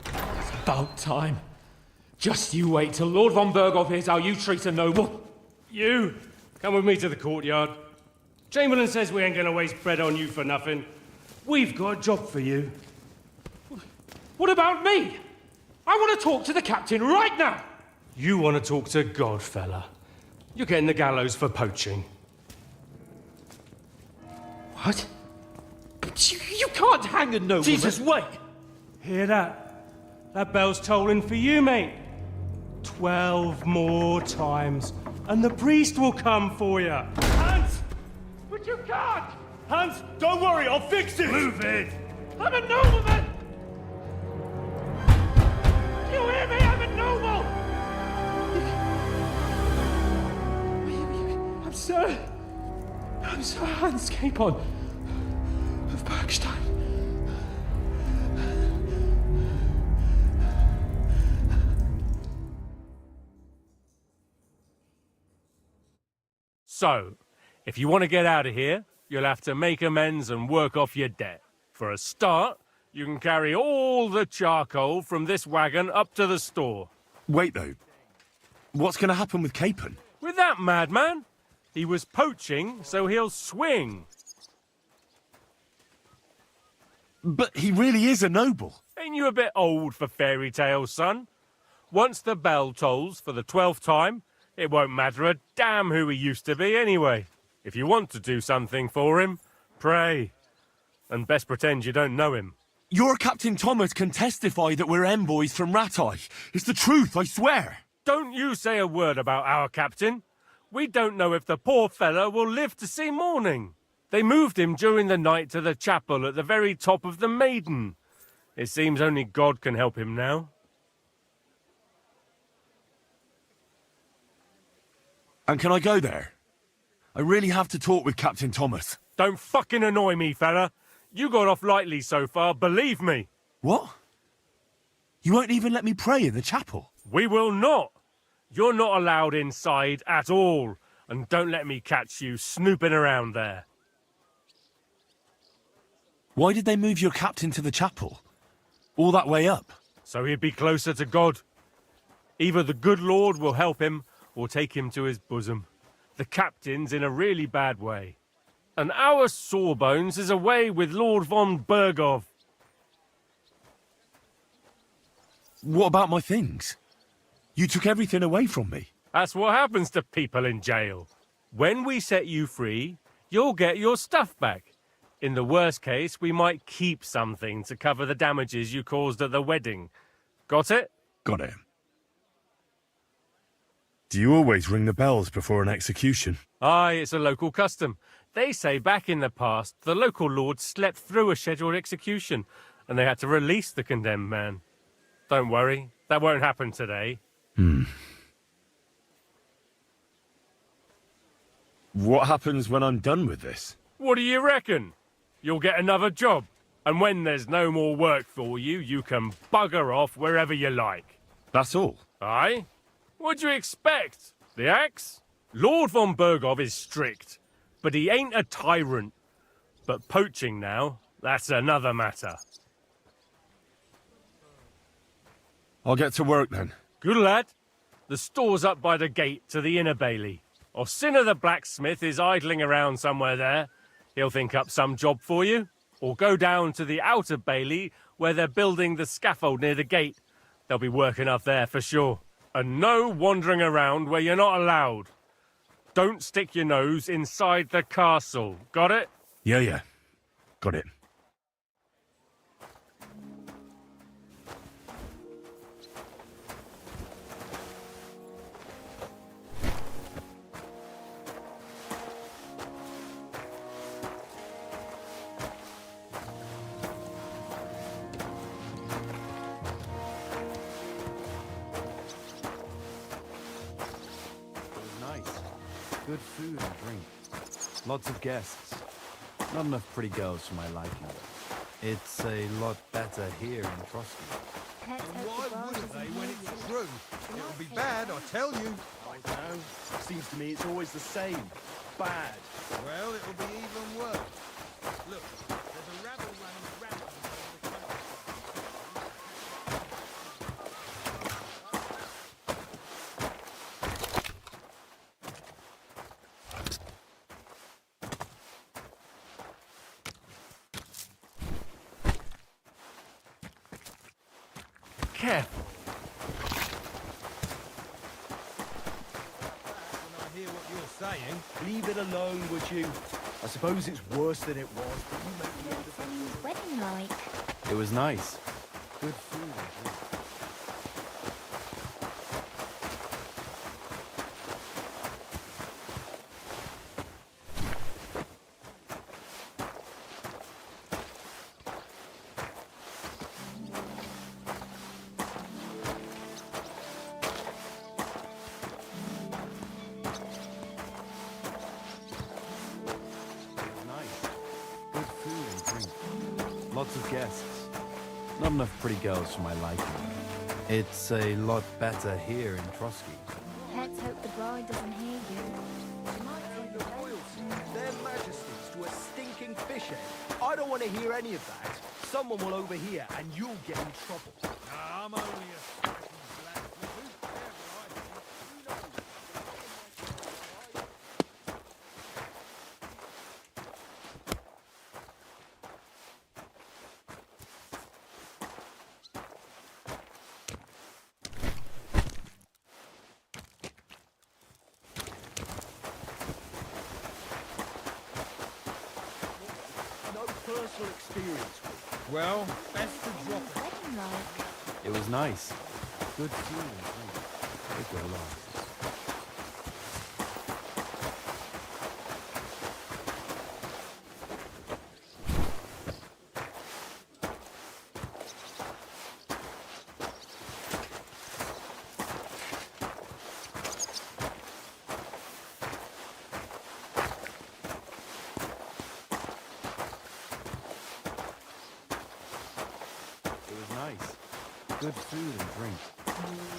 It's about time. Just you wait till Lord von Berghoff hears how you treat a noble. You, come with me to the courtyard. Chamberlain says we ain't gonna waste bread on you for nothing. We've got a job for you. What about me? I want to talk to the captain right now. You want to talk to God, fella. You're getting the gallows for poaching. What? But you can't hang a nobleman. Jesus, wait! Hear that? That bell's tolling for you, mate. 12 more times, and the priest will come for you. Hans! But you can't! Hans, don't worry, I'll fix it! Move it! I'm a nobleman! Do you hear me? I'm a noble! I'm Sir Hans Capon of Bergstein. So, if you want to get out of here, you'll have to make amends and work off your debt. For a start, you can carry all the charcoal from this wagon up to the store. Wait, though. What's going to happen with Capon? With that madman? He was poaching, so he'll swing. But he really is a noble. Ain't you a bit old for fairy tales, son? Once the bell tolls for the 12th time, it won't matter a damn who he used to be anyway. If you want to do something for him, pray. And best pretend you don't know him. Your Captain Thomas can testify that we're envoys from Rattay. It's the truth, I swear. Don't you say a word about our captain. We don't know if the poor fellow will live to see morning. They moved him during the night to the chapel at the very top of the Maiden. It seems only God can help him now. And can I go there? I really have to talk with Captain Thomas. Don't fucking annoy me, fella. You got off lightly so far, believe me. What? You won't even let me pray in the chapel? We will not. You're not allowed inside at all. And don't let me catch you snooping around there. Why did they move your captain to the chapel? All that way up? So he'd be closer to God. Either the good Lord will help him, or take him to his bosom. The captain's in a really bad way. And our Sawbones is away with Lord von Berghoff. What about my things? You took everything away from me. That's what happens to people in jail. When we set you free, you'll get your stuff back. In the worst case, we might keep something to cover the damages you caused at the wedding. Got it? Got it. Do you always ring the bells before an execution? Aye, it's a local custom. They say back in the past, the local lord slept through a scheduled execution, and they had to release the condemned man. Don't worry, that won't happen today. What happens when I'm done with this? What do you reckon? You'll get another job, and when there's no more work for you, you can bugger off wherever you like. That's all? Aye? What'd you expect? The axe? Lord von Berghoff is strict, but he ain't a tyrant. But poaching now, that's another matter. I'll get to work then. Good lad. The store's up by the gate to the inner bailey. Orsina the blacksmith is idling around somewhere there. He'll think up some job for you. Or go down to the outer bailey where they're building the scaffold near the gate. They'll be working up there for sure. And no wandering around where you're not allowed. Don't stick your nose inside the castle. Got it? Yeah. Got it. Good food and drink. Lots of guests. Not enough pretty girls for my liking. It's a lot better here in Trotsky. Why wouldn't they when it's true? It'll be bad, I tell you. I don't know. Seems to me it's always the same. Bad. Well, it'll be even worse. Look, there's a rabble running rampant over the country. Careful. When I hear what you're saying, Leave it alone, would you? I suppose it's worse than it was, but you make me What's Ellie's wedding like? It was nice. Good food and drink. Good food and drink. Lots of guests. Not enough pretty girls for my liking. It's a lot better here in Trotsky. Let's hope the bride doesn't hear you. She might take The royalty, their majesties to a stinking fish head. I don't want to hear any of that. Someone will overhear and you'll get in trouble. I'm only a second blacksmith. Who's clever, I think? No personal experience with it. Well, best to drop it. wedding like? It was nice. Good food and drink. It go last. It was nice. Good food and drink.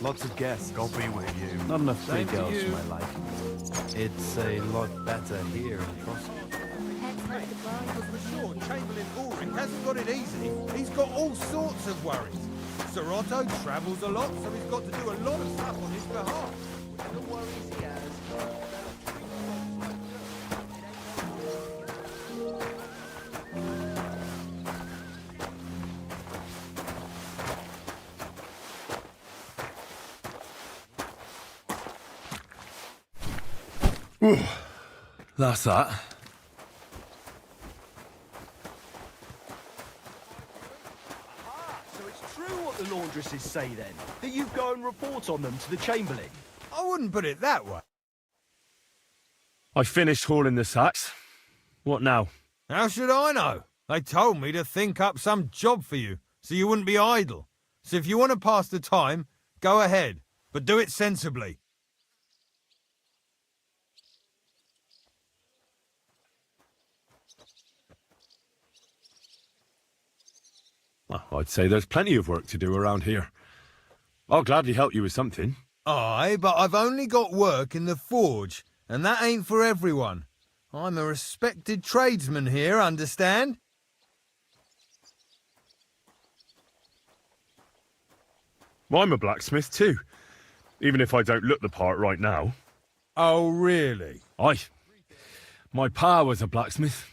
Lots of guests. God be with you. Not enough pretty Same to girls you. for my liking. It's a lot better here in Trotsky. Let's hope the bride For doesn't hear sure, you. Chamberlain Ulrich hasn't got it easy. He's got all sorts of worries. Sir Otto travels a lot, so he's got to do a lot of stuff on his behalf. The worries he has. That's that. So it's true what the laundresses say then? That you go and report on them to the Chamberlain? I wouldn't put it that way. I finished hauling the sacks. What now? How should I know? They told me to think up some job for you, so you wouldn't be idle. So if you want to pass the time, go ahead, but do it sensibly. Well, I'd say there's plenty of work to do around here. I'll gladly help you with something. Aye, but I've only got work in the forge, and that ain't for everyone. I'm a respected tradesman here, understand? Well, I'm a blacksmith too, even if I don't look the part right now. Oh, really? Aye. My pa was a blacksmith,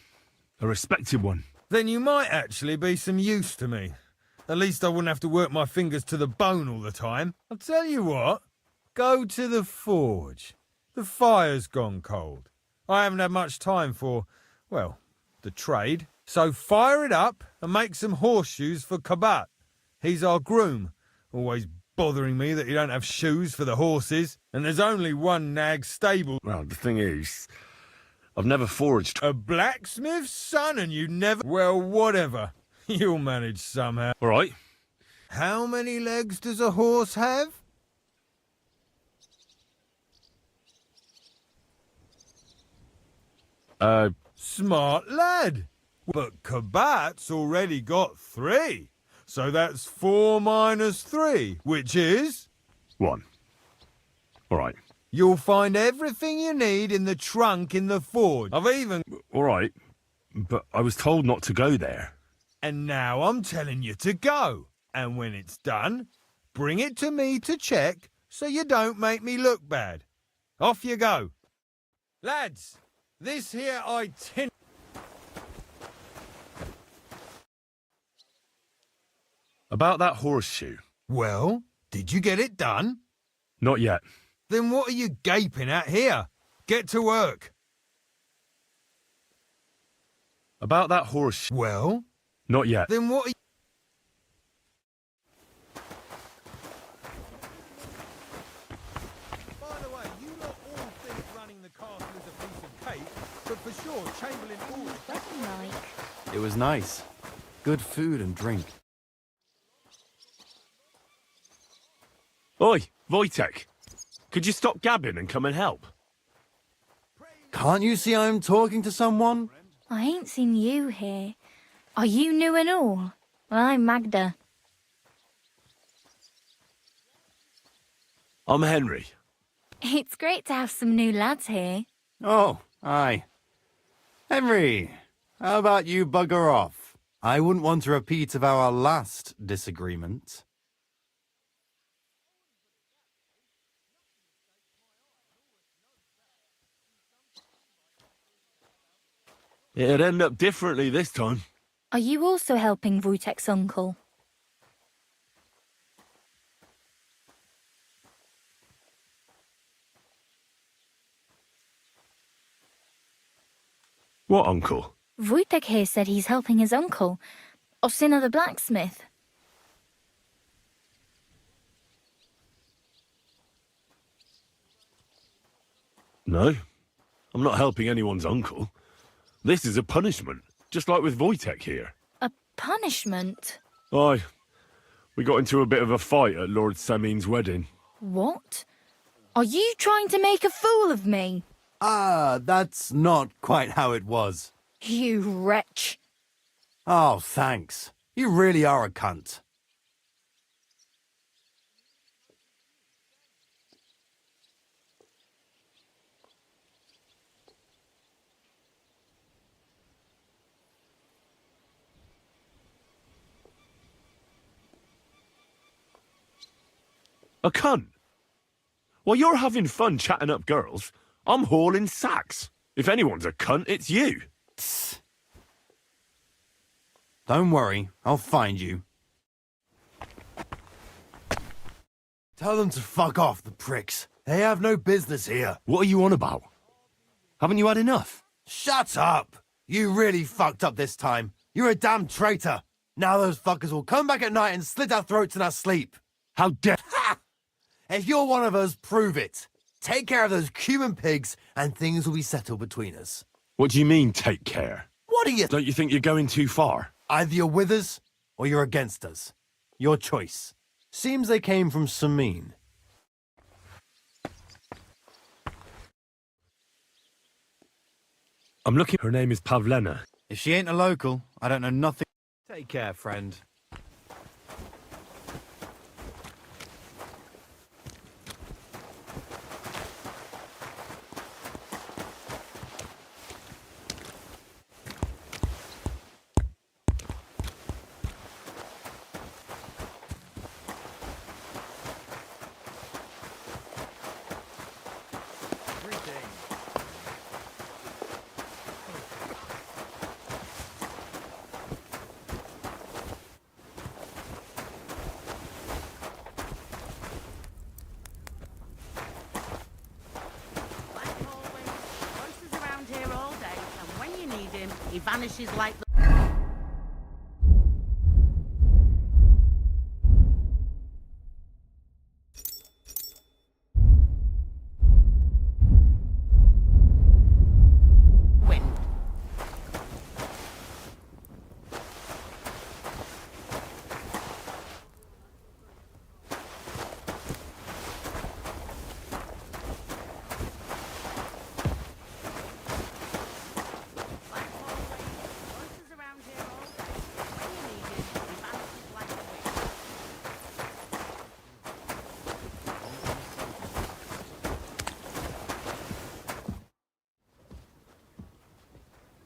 a respected one. Then you might actually be some use to me. At least I wouldn't have to work my fingers to the bone all the time. I'll tell you what, go to the forge. The fire's gone cold. I haven't had much time for, well, the trade. So fire it up and make some horseshoes for Kabat. He's our groom, always bothering me that you don't have shoes for the horses, and there's only one nag stable. Well, the thing is, I've never forged. A blacksmith's son and you never... Well, whatever. You'll manage somehow. All right. How many legs does a horse have? Smart lad. But Kabat's already got 3. So that's 4 minus 3, which is... 1. All right. You'll find everything you need in the trunk in the forge. I've even... All right, but I was told not to go there. And now I'm telling you to go. And when it's done, bring it to me to check so you don't make me look bad. Off you go. Lads, this here itinerary... About that horseshoe. Well, did you get it done? Not yet. Then what are you gaping at here? Get to work. About that horseshoe. Well? Not yet. Then what are you... By the way, you lot all think running the castle is a piece of cake, but for sure, Chamberlain always... It was nice. Good food and drink. Oi, Wojtek. Could you stop gabbing and come and help? Can't you see I'm talking to someone? I ain't seen you here. Are you new and all? Well, I'm Magda. I'm Henry. It's great to have some new lads here. Oh, aye. Henry, how about you bugger off? I wouldn't want a repeat of our last disagreement. It'd end up differently this time. Are you also helping Wojtek's uncle? What uncle? Wojtek here said he's helping his uncle, Osina the blacksmith. No, I'm not helping anyone's uncle. This is a punishment, just like with Wojtek here. A punishment? Aye. We got into a bit of a fight at Lord Samin's wedding. What? Are you trying to make a fool of me? Ah, that's not quite how it was. You wretch. Oh, thanks. You really are a cunt. A cunt? While you're having fun chatting up girls, I'm hauling sacks. If anyone's a cunt, it's you. Tss. Don't worry, I'll find you. Tell them to fuck off, the pricks. They have no business here. What are you on about? Haven't you had enough? Shut up! You really fucked up this time. You're a damn traitor. Now those fuckers will come back at night and slit our throats in our sleep. How dare... Ha! If you're one of us, prove it. Take care of those Cuban pigs and things will be settled between us. What do you mean, take care? What are you... Don't you think you're going too far? Either you're with us or you're against us. Your choice. Seems they came from Samin. I'm looking... Her name is Pavlena. If she ain't a local, I don't know nothing. Take care, friend. He vanishes like the... wind.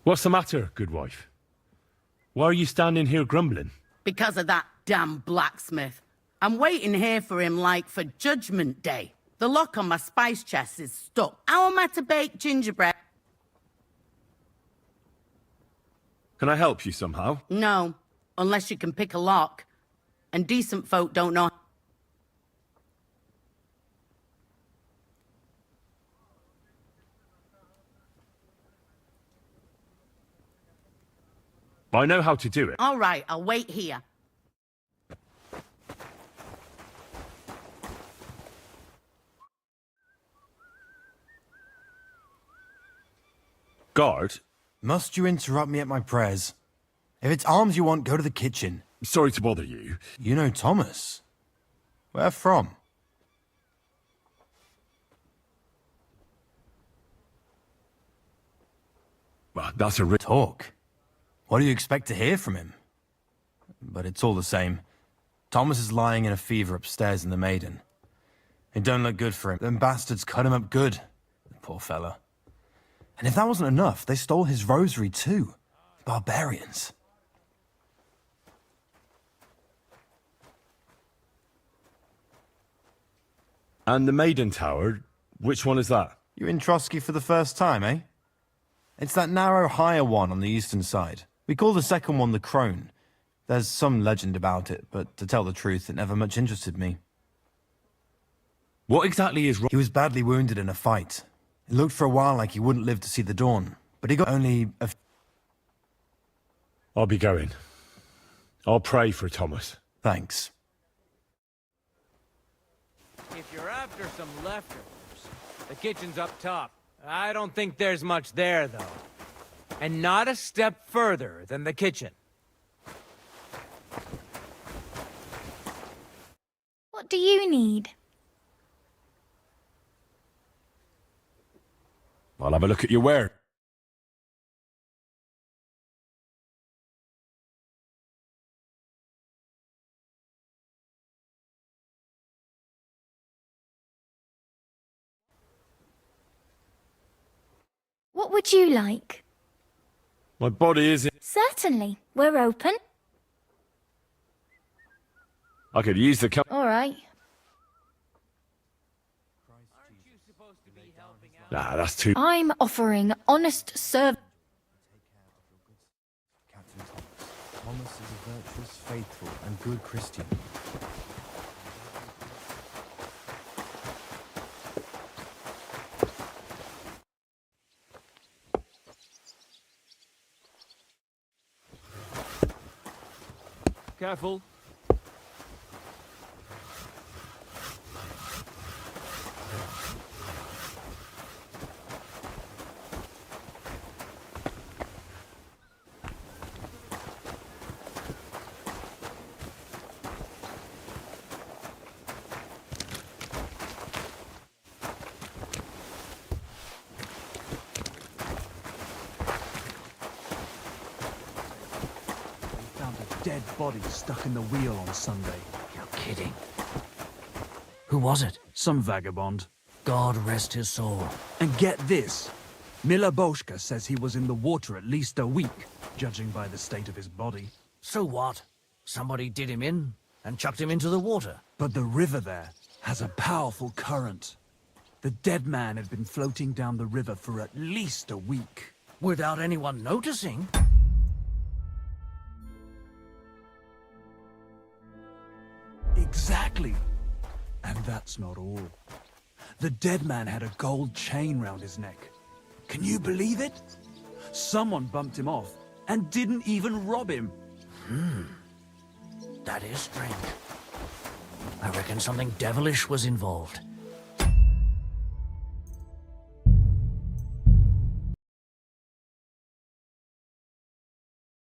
What's the matter, good wife? Why are you standing here grumbling? Because of that damn blacksmith. I'm waiting here for him like for Judgment Day. The lock on my spice chest is stuck. How am I to bake gingerbread? Can I help you somehow? No, unless you can pick a lock. And decent folk don't know. I know how to do it. All right, I'll wait here. Guard? Must you interrupt me at my prayers? If it's arms you want, go to the kitchen. Sorry to bother you. You know Thomas. Where from? Well, that's a talk. What do you expect to hear from him? But it's all the same. Thomas is lying in a fever upstairs in the Maiden. It don't look good for him. Them bastards cut him up good. The poor fella. And if that wasn't enough, they stole his rosary too. Barbarians. And the Maiden Tower, which one is that? You're in Trotsky for the first time, eh? It's that narrow, higher one on the eastern side. We call the second one the Crone. There's some legend about it, but to tell the truth, it never much interested me. What exactly is wrong? He was badly wounded in a fight. It looked for a while like he wouldn't live to see the dawn, but he got only a... I'll be going. I'll pray for Thomas. Thanks. If you're after some leftovers, the kitchen's up top. I don't think there's much there, though. And not a step further than the kitchen. What do you need? I'll have a look at your ware. What would you like? My body is... Certainly. We're open. I could use the... All right. Nah, that's too... I'm offering honest service. Captain Thomas is a virtuous, faithful, and good Christian. Careful. Dead body stuck in the wheel on Sunday. You're kidding. Who was it? Some vagabond. God rest his soul. And get this. Miller Boschka says he was in the water at least a week, judging by the state of his body. So what? Somebody did him in and chucked him into the water. But the river there has a powerful current. The dead man had been floating down the river for at least a week. Without anyone noticing? Exactly. And that's not all. The dead man had a gold chain round his neck. Can you believe it? Someone bumped him off and didn't even rob him. That is strange. I reckon something devilish was involved.